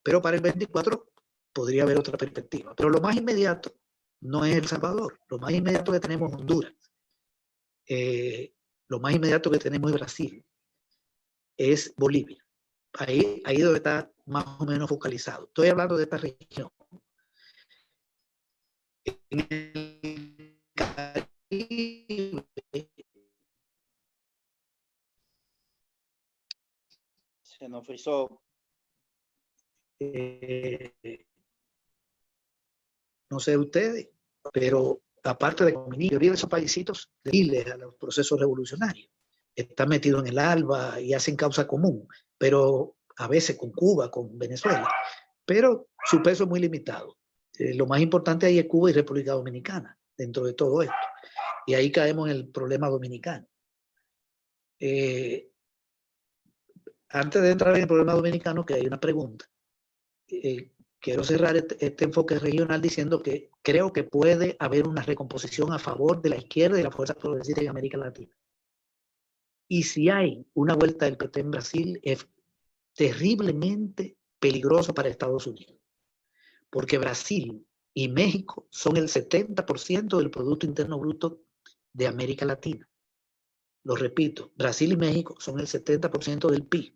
Pero para el 24 podría haber otra perspectiva. Pero lo más inmediato no es El Salvador. Lo más inmediato que tenemos es Honduras. Lo más inmediato que tenemos es Brasil. Es Bolivia. Ahí donde está más o menos focalizado. Estoy hablando de esta región. En el Caribe, se nos frizó. No sé ustedes, pero aparte de la mayoría de esos paisitos a los procesos revolucionarios, están metidos en el ALBA y hacen causa común, pero a veces con Cuba, con Venezuela, pero su peso es muy limitado. Lo más importante ahí es Cuba y República Dominicana, dentro de todo esto. Y ahí caemos en el problema dominicano. Antes de entrar en el problema dominicano, que hay una pregunta, quiero cerrar este enfoque regional diciendo que creo que puede haber una recomposición a favor de la izquierda y la fuerza progresista en América Latina. Y si hay una vuelta del PT en Brasil, es terriblemente peligroso para Estados Unidos, porque Brasil y México son el 70% del Producto Interno Bruto de América Latina. Lo repito, Brasil y México son el 70% del PIB.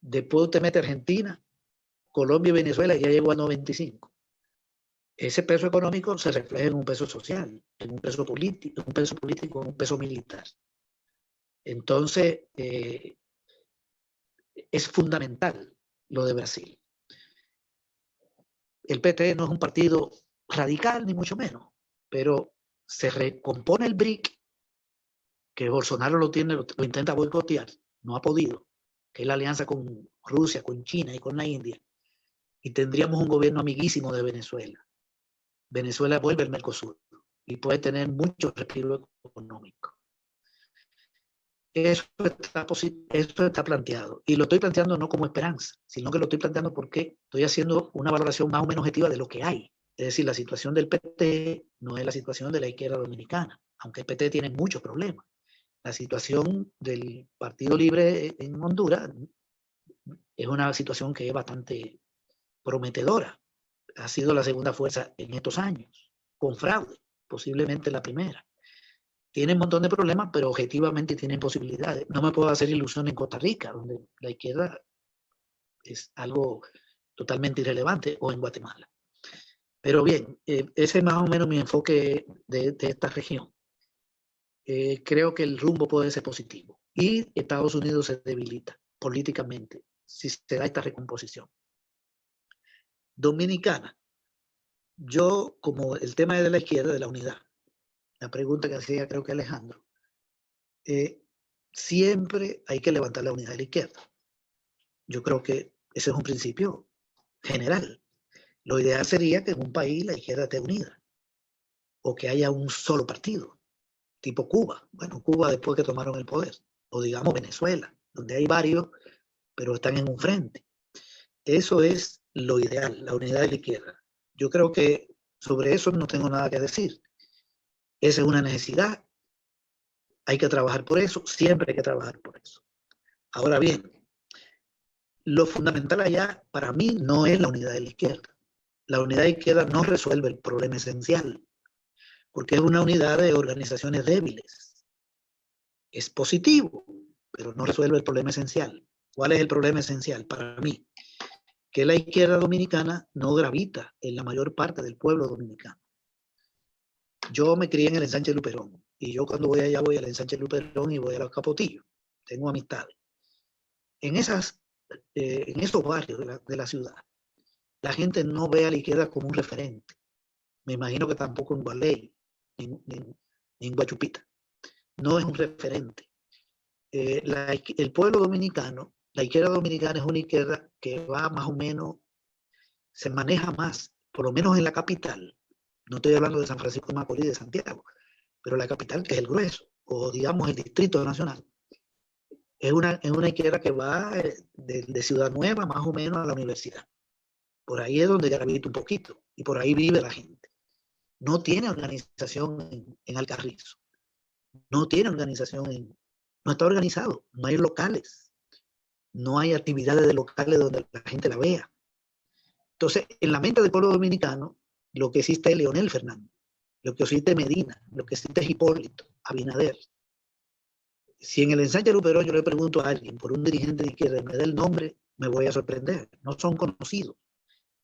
Después usted mete Argentina, Colombia y Venezuela, y ya llegó a 95. Ese peso económico se refleja en un peso social, en un peso político, en un peso militar. Entonces, es fundamental lo de Brasil. El PT no es un partido radical, ni mucho menos, pero se recompone el BRIC, que Bolsonaro lo intenta boicotear, no ha podido, que es la alianza con Rusia, con China y con la India, y tendríamos un gobierno amiguísimo de Venezuela. Venezuela vuelve al Mercosur y puede tener mucho respiro económico. Eso está planteado. Y lo estoy planteando no como esperanza, sino que lo estoy planteando porque estoy haciendo una valoración más o menos objetiva de lo que hay. Es decir, la situación del PT no es la situación de la izquierda dominicana, aunque el PT tiene muchos problemas. La situación del Partido Libre en Honduras es una situación que es bastante prometedora. Ha sido la segunda fuerza en estos años, con fraude, posiblemente la primera. Tiene un montón de problemas, pero objetivamente tienen posibilidades. No me puedo hacer ilusión en Costa Rica, donde la izquierda es algo totalmente irrelevante, o en Guatemala. Pero bien, ese es más o menos mi enfoque de esta región. Creo que el rumbo puede ser positivo y Estados Unidos se debilita políticamente si se da esta recomposición. Dominicana, yo, como el tema es de la izquierda, de la unidad, la pregunta que hacía creo que Alejandro, siempre hay que levantar la unidad de la izquierda. Yo creo que ese es un principio general. Lo ideal sería que en un país la izquierda esté unida o que haya un solo partido, tipo Cuba. Bueno, Cuba después que tomaron el poder, o digamos Venezuela, donde hay varios, pero están en un frente. Eso es lo ideal, la unidad de la izquierda. Yo creo que sobre eso no tengo nada que decir. Esa es una necesidad. Hay que trabajar por eso, siempre hay que trabajar por eso. Ahora bien, lo fundamental allá para mí no es la unidad de la izquierda. La unidad de la izquierda no resuelve el problema esencial, porque es una unidad de organizaciones débiles. Es positivo, pero no resuelve el problema esencial. ¿Cuál es el problema esencial para mí? Que la izquierda dominicana no gravita en la mayor parte del pueblo dominicano. Yo me crié en el Ensanche Luperón, y yo cuando voy allá voy al Ensanche Luperón y voy a los Capotillos. Tengo amistades. En esos barrios de la ciudad, la gente no ve a la izquierda como un referente. Me imagino que tampoco en Gualey, ni en Guachupita. No es un referente. El pueblo dominicano, la izquierda dominicana es una izquierda que va más o menos, se maneja más, por lo menos en la capital. No estoy hablando de San Francisco de Macorís, de Santiago, pero la capital, que es el grueso, o digamos el Distrito Nacional, es una izquierda que va de Ciudad Nueva más o menos a la universidad. Por ahí es donde gravita un poquito, y por ahí vive la gente. No tiene organización en Alcarrizo. No tiene organización no está organizado, no hay locales, no hay actividades de locales donde la gente la vea. Entonces, en la mente del pueblo dominicano, lo que existe es Leonel Fernández, lo que existe es Medina, lo que existe es Hipólito, Abinader. Si en el Ensanche Luperón yo le pregunto a alguien por un dirigente de izquierda y me da el nombre, me voy a sorprender. No son conocidos,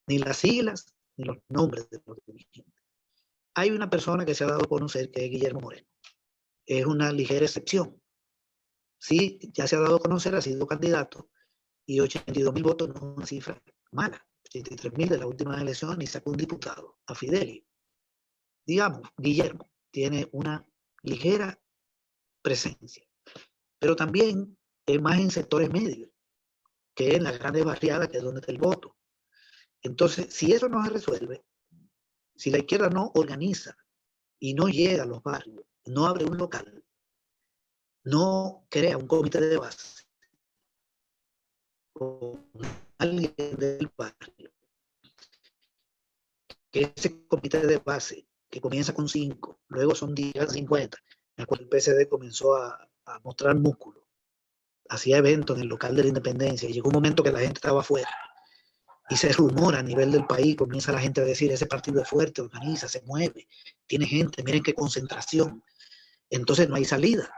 ni las siglas, ni los nombres de los dirigentes. Hay una persona que se ha dado a conocer que es Guillermo Moreno. Es una ligera excepción. Sí, ya se ha dado a conocer, ha sido candidato, y 82.000 votos no es una cifra mala. 83.000 de la última elección y sacó un diputado, a Fidelio. Digamos, Guillermo tiene una ligera presencia, pero también es más en sectores medios. que en las grandes barriadas, que es donde está el voto. Entonces, si eso no se resuelve, si la izquierda no organiza y no llega a los barrios, no abre un local, no crea un comité de base con alguien del barrio, que ese comité de base, que comienza con 5, luego son 10, 50, en el cual el PSD comenzó a mostrar músculo, hacía eventos en el local de la Independencia, y llegó un momento que la gente estaba afuera, y se rumora a nivel del país, comienza la gente a decir, ese partido es fuerte, organiza, se mueve, tiene gente, miren qué concentración. Entonces no hay salida,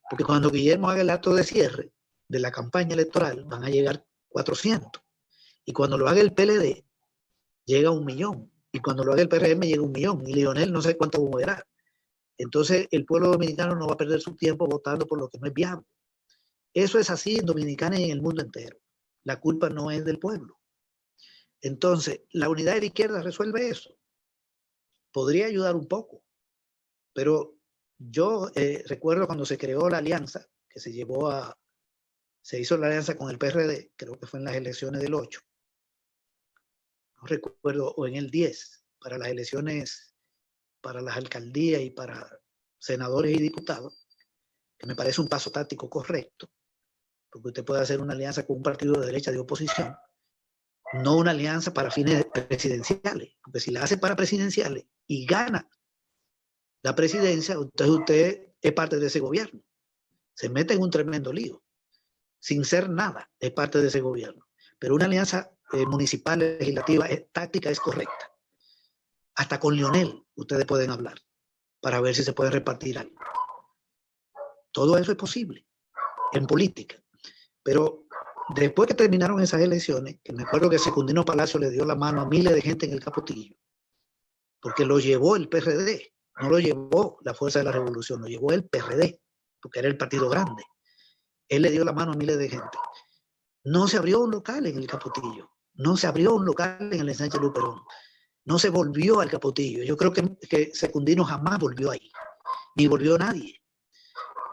porque cuando Guillermo haga el acto de cierre de la campaña electoral, van a llegar 400, y cuando lo haga el PLD, llega 1 millón, y cuando lo haga el PRM llega 1 millón, y Lionel no sé cuánto moverá. Entonces el pueblo dominicano no va a perder su tiempo votando por lo que no es viable. Eso es así en Dominicana y en el mundo entero. La culpa no es del pueblo. Entonces, la unidad de la izquierda resuelve eso. Podría ayudar un poco, pero yo recuerdo cuando se creó la alianza, que se hizo la alianza con el PRD, creo que fue en las elecciones del 8, no recuerdo, o en el 10, para las elecciones, para las alcaldías y para senadores y diputados, que me parece un paso táctico correcto, porque usted puede hacer una alianza con un partido de derecha de oposición, no una alianza para fines presidenciales, porque si la hace para presidenciales y gana la presidencia, entonces usted es parte de ese gobierno, se mete en un tremendo lío, sin ser nada, es parte de ese gobierno. Pero una alianza municipal legislativa táctica es correcta. Hasta con Lionel ustedes pueden hablar para ver si se puede repartir algo. Todo eso es posible en política. Pero después que terminaron esas elecciones, que me acuerdo que Secundino Palacio le dio la mano a miles de gente en el Capotillo, porque lo llevó el PRD, no lo llevó la Fuerza de la Revolución, lo llevó el PRD, porque era el partido grande. Él le dio la mano a miles de gente. No se abrió un local en el Capotillo, no se abrió un local en el ensanche Luperón, no se volvió al Capotillo. Yo creo que Secundino jamás volvió ahí, ni volvió nadie.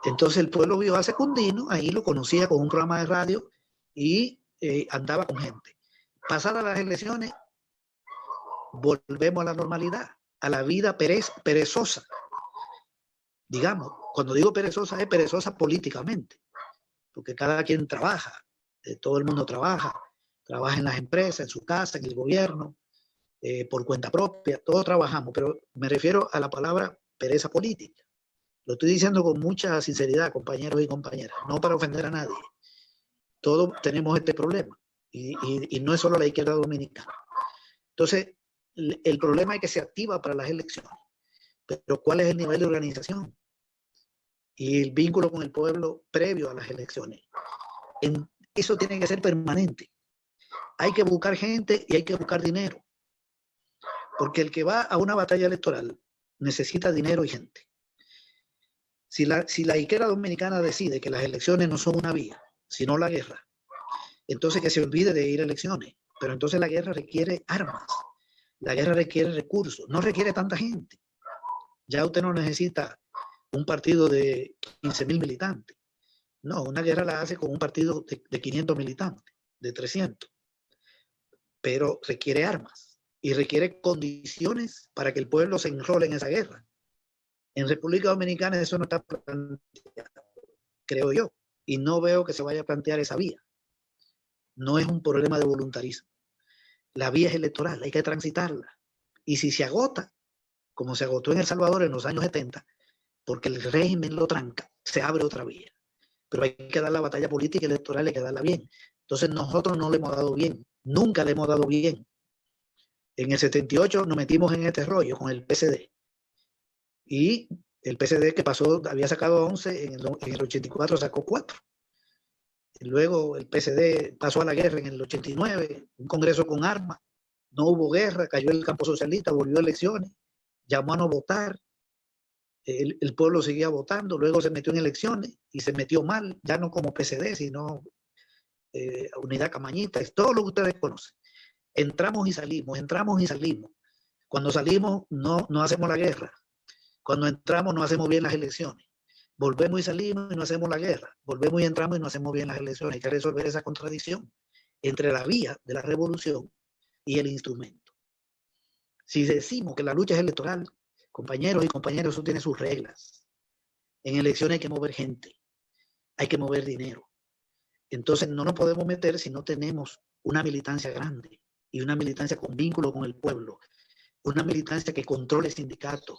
Entonces el pueblo vio a Secundino, ahí lo conocía con un programa de radio y andaba con gente. Pasadas las elecciones, volvemos a la normalidad, a la vida perezosa. Digamos, cuando digo perezosa, es perezosa políticamente, porque cada quien trabaja, todo el mundo trabaja en las empresas, en su casa, en el gobierno, por cuenta propia, todos trabajamos, pero me refiero a la palabra pereza política. Lo estoy diciendo con mucha sinceridad, compañeros y compañeras, no para ofender a nadie. Todos tenemos este problema y no es solo la izquierda dominicana. Entonces, el problema es que se activa para las elecciones, pero ¿cuál es el nivel de organización? Y el vínculo con el pueblo previo a las elecciones. Eso tiene que ser permanente. Hay que buscar gente y hay que buscar dinero. Porque el que va a una batalla electoral necesita dinero y gente. Si la izquierda dominicana decide que las elecciones no son una vía, sino la guerra, entonces que se olvide de ir a elecciones. Pero entonces la guerra requiere armas, la guerra requiere recursos, no requiere tanta gente. Ya usted no necesita un partido de 15.000 militantes. No, una guerra la hace con un partido de 500 militantes, de 300. Pero requiere armas y requiere condiciones para que el pueblo se enrole en esa guerra. En República Dominicana eso no está planteado, creo yo, y no veo que se vaya a plantear esa vía. No es un problema de voluntarismo. La vía es electoral, hay que transitarla. Y si se agota, como se agotó en El Salvador en los años 70, porque el régimen lo tranca, se abre otra vía. Pero hay que dar la batalla política y electoral, hay que darla bien. Entonces nosotros no le hemos dado bien, nunca le hemos dado bien. En el 78 nos metimos en este rollo con el PSD. Y el PSD que pasó, había sacado 11, en el 84 sacó 4. Y luego el PSD pasó a la guerra en el 89, un congreso con armas, no hubo guerra, cayó el campo socialista, volvió a elecciones, llamó a no votar, el pueblo seguía votando, luego se metió en elecciones y se metió mal, ya no como PSD, sino Unidad Camañita, es todo lo que ustedes conocen. Entramos y salimos, entramos y salimos. Cuando salimos no hacemos la guerra. Cuando entramos no hacemos bien las elecciones. Volvemos y salimos y no hacemos la guerra. Volvemos y entramos y no hacemos bien las elecciones. Hay que resolver esa contradicción entre la vía de la revolución y el instrumento. Si decimos que la lucha es electoral, compañeros y compañeras, eso tiene sus reglas. En elecciones hay que mover gente, hay que mover dinero. Entonces no nos podemos meter si no tenemos una militancia grande y una militancia con vínculo con el pueblo, una militancia que controle sindicatos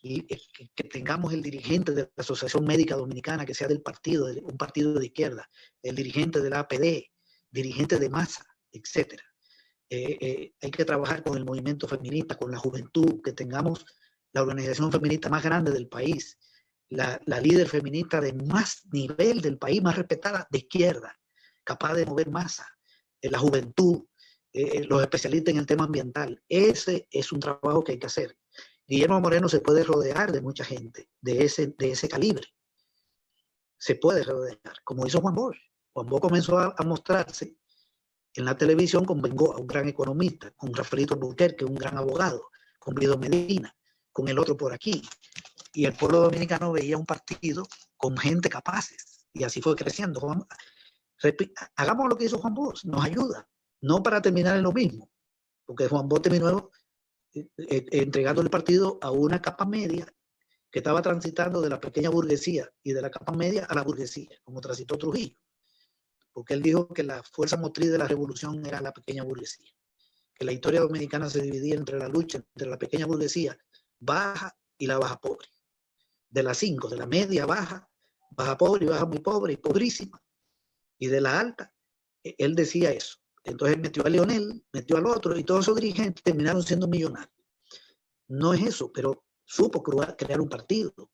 y que tengamos el dirigente de la Asociación Médica Dominicana que sea del partido, un partido de izquierda, el dirigente de la APD, dirigente de masa, etc. Hay que trabajar con el movimiento feminista, con la juventud, que tengamos la organización feminista más grande del país, la líder feminista de más nivel del país, más respetada de izquierda, capaz de mover masa, la juventud, los especialistas en el tema ambiental. Ese es un trabajo que hay que hacer. Guillermo Moreno se puede rodear de mucha gente de ese calibre. Se puede rodear, como hizo Juan Bosch. Juan Bosch comenzó a mostrarse en la televisión con Bengoa, un gran economista, con Rafaelito Albuquerque, un gran abogado, con Guido Medina, con el otro por aquí. Y el pueblo dominicano veía un partido con gente capaces. Y así fue creciendo. Hagamos lo que hizo Juan Bosch, nos ayuda. No para terminar en lo mismo, porque Juan Bosch terminó entregando el partido a una capa media que estaba transitando de la pequeña burguesía y de la capa media a la burguesía, como transitó Trujillo. Porque él dijo que la fuerza motriz de la revolución era la pequeña burguesía, que la historia dominicana se dividía entre la lucha entre la pequeña burguesía baja y la baja pobre. De las 5, de la media baja, baja pobre y baja muy pobre y pobrísima, y de la alta, él decía eso. Entonces metió a Leonel, metió al otro, y todos esos dirigentes terminaron siendo millonarios. No es eso, pero supo crear un partido.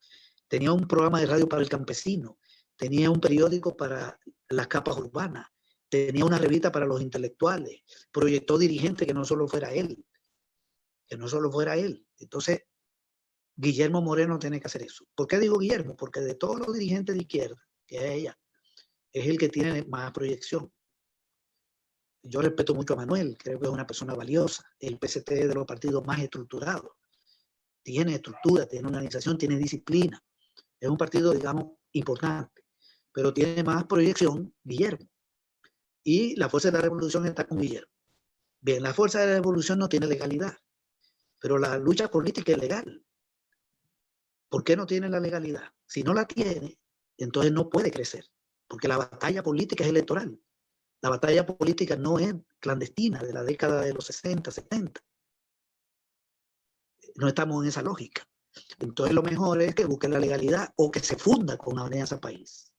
Tenía un programa de radio para el campesino, tenía un periódico para las capas urbanas, tenía una revista para los intelectuales, proyectó dirigentes que no solo fuera él, Entonces, Guillermo Moreno tiene que hacer eso. ¿Por qué digo Guillermo? Porque de todos los dirigentes de izquierda que hay ella, es el que tiene más proyección. Yo respeto mucho a Manuel, creo que es una persona valiosa. El PCT es de los partidos más estructurados. Tiene estructura, tiene organización, tiene disciplina. Es un partido, digamos, importante, pero tiene más proyección Guillermo. Y la Fuerza de la Revolución está con Guillermo. Bien, la Fuerza de la Revolución no tiene legalidad, pero la lucha política es legal. ¿Por qué no tiene la legalidad? Si no la tiene, entonces no puede crecer, porque la batalla política es electoral. La batalla política no es clandestina de la década de los 60, 70. No estamos en esa lógica. Entonces lo mejor es que busquen la legalidad o que se funda con una alianza país.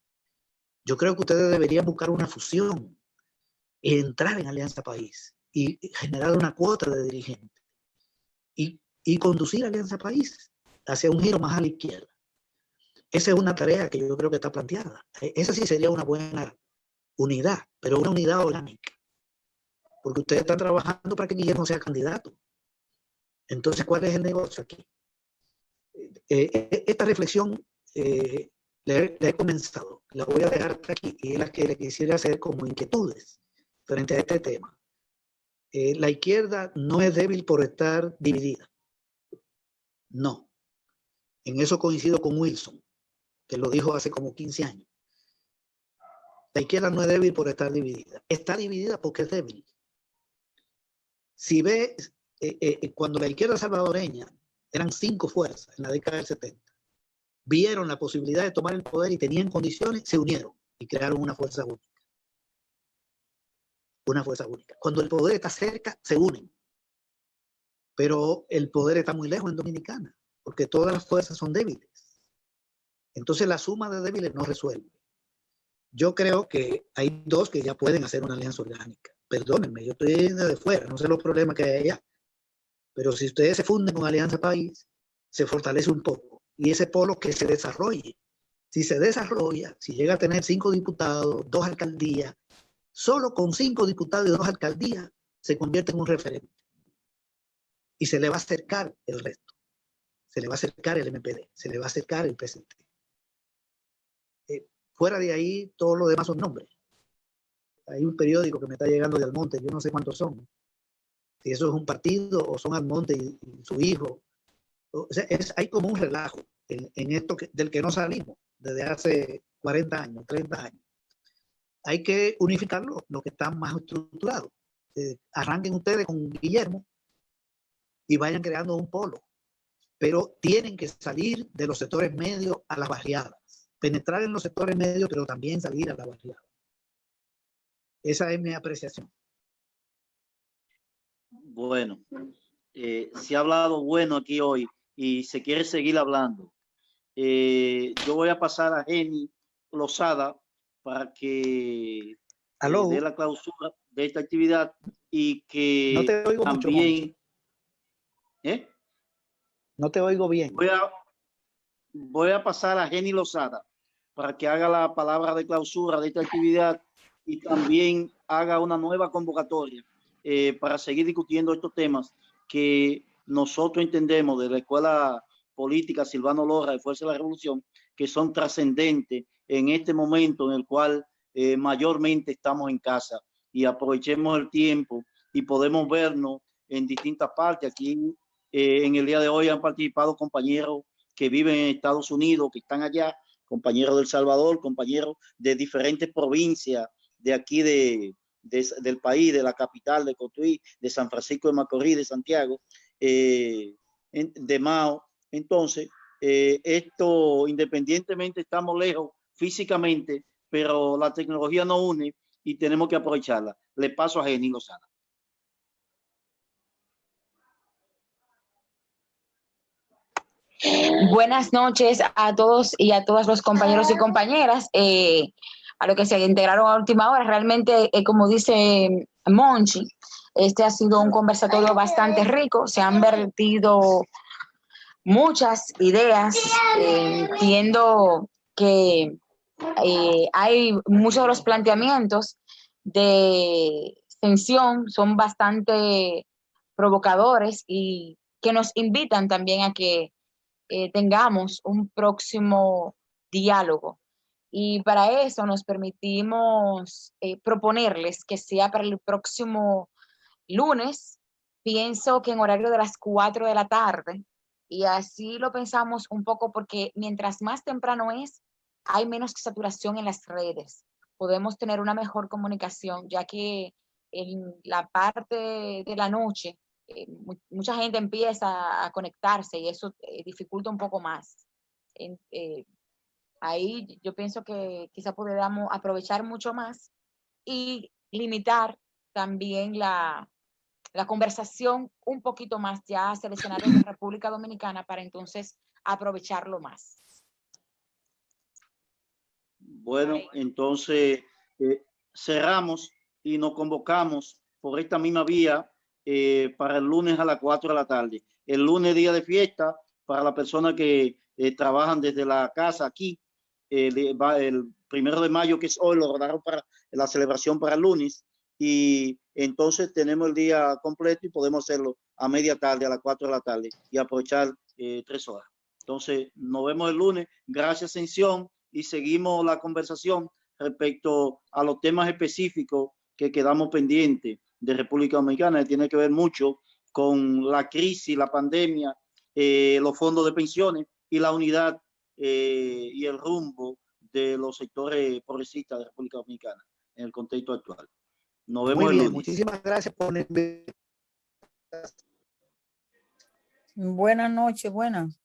Yo creo que ustedes deberían buscar una fusión, entrar en Alianza País y generar una cuota de dirigentes y conducir a Alianza País hacia un giro más a la izquierda. Esa es una tarea que yo creo que está planteada. Esa sí sería una buena unidad, pero una unidad orgánica. Porque ustedes están trabajando para que Guillermo sea candidato. Entonces, ¿cuál es el negocio aquí? Esta reflexión la he comenzado, la voy a dejar aquí, y es la que le quisiera hacer como inquietudes frente a este tema. La izquierda no es débil por estar dividida. No. En eso coincido con Wilson, que lo dijo hace como 15 años. La izquierda no es débil por estar dividida. Está dividida porque es débil. Si ves, cuando la izquierda salvadoreña eran 5 fuerzas en la década del 70, vieron la posibilidad de tomar el poder y tenían condiciones, se unieron y crearon una fuerza única. Una fuerza única. Cuando el poder está cerca, se unen. Pero el poder está muy lejos en Dominicana, porque todas las fuerzas son débiles. Entonces la suma de débiles no resuelve. Yo creo que hay 2 que ya pueden hacer una alianza orgánica. Perdónenme, yo estoy de fuera, no sé los problemas que hay allá. Pero si ustedes se funden con Alianza País, se fortalece un poco. Y ese polo que se desarrolle. Si se desarrolla, si llega a tener 5 diputados, 2 alcaldías, solo con 5 diputados y 2 alcaldías se convierte en un referente. Y se le va a acercar el resto. Se le va a acercar el MPD, se le va a acercar el PCT. Fuera de ahí, todo lo demás son nombres. Hay un periódico que me está llegando de Almonte, yo no sé cuántos son. Si eso es un partido o son Almonte y su hijo. O sea, hay como un relajo en esto del que no salimos. desde hace 40 años, 30 años. Hay que unificarlo, los que están más estructurados. Arranquen ustedes con Guillermo y vayan creando un polo, pero tienen que salir de los sectores medios a las barriadas, penetrar en los sectores medios, pero también salir a la barriada. Esa es mi apreciación. Bueno, se ha hablado bueno aquí hoy y se quiere seguir hablando. Yo voy a pasar a Jenny Lozada para que dé la clausura de esta actividad y que no te oigo también... Mucho, no te oigo bien. Voy a pasar a Jenny Lozada para que haga la palabra de clausura de esta actividad y también haga una nueva convocatoria para seguir discutiendo estos temas que nosotros entendemos de la Escuela Política Silvano Lora de Fuerza de la Revolución, que son trascendentes en este momento en el cual mayormente estamos en casa, y aprovechemos el tiempo y podemos vernos en distintas partes. Aquí en el día de hoy han participado compañeros que viven en Estados Unidos, que están allá, compañeros de El Salvador, compañeros de diferentes provincias de aquí del país, de la capital, de Cotuí, de San Francisco de Macorís, de Santiago, de Mao. Entonces, esto independientemente estamos lejos físicamente, pero la tecnología nos une y tenemos que aprovecharla. Le paso a Jenny Lozada. Buenas noches a todos y a todas los compañeros y compañeras, a los que se integraron a última hora. Realmente, como dice Monchi, este ha sido un conversatorio bastante rico. Se han vertido muchas ideas. Entiendo que hay muchos de los planteamientos de extensión son bastante provocadores y que nos invitan también a que tengamos un próximo diálogo. Y para eso nos permitimos proponerles que sea para el próximo lunes, pienso que en horario de las 4 de la tarde, y así lo pensamos un poco porque mientras más temprano es, hay menos saturación en las redes. Podemos tener una mejor comunicación, ya que en la parte de la noche mucha gente empieza a conectarse y eso dificulta un poco más. Ahí yo pienso que quizá podamos aprovechar mucho más y limitar también la conversación un poquito más, ya seleccionar en la República Dominicana para entonces aprovecharlo más. Bueno, entonces cerramos y nos convocamos por esta misma vía para el lunes a las 4 de la tarde. El lunes, día de fiesta, para las personas que trabajan desde la casa aquí. El 1 de mayo, que es hoy, lo rodaron para la celebración para el lunes. Y entonces tenemos el día completo y podemos hacerlo a media tarde, a las 4 de la tarde, y aprovechar 3 horas. Entonces, nos vemos el lunes. Gracias, Ascensión, y seguimos la conversación respecto a los temas específicos que quedamos pendientes de República Dominicana, que tiene que ver mucho con la crisis, la pandemia, los fondos de pensiones y la unidad y el rumbo de los sectores progresistas de República Dominicana en el contexto actual. Nos vemos el lunes. Muchísimas gracias por la invitación. Buenas noches, buenas.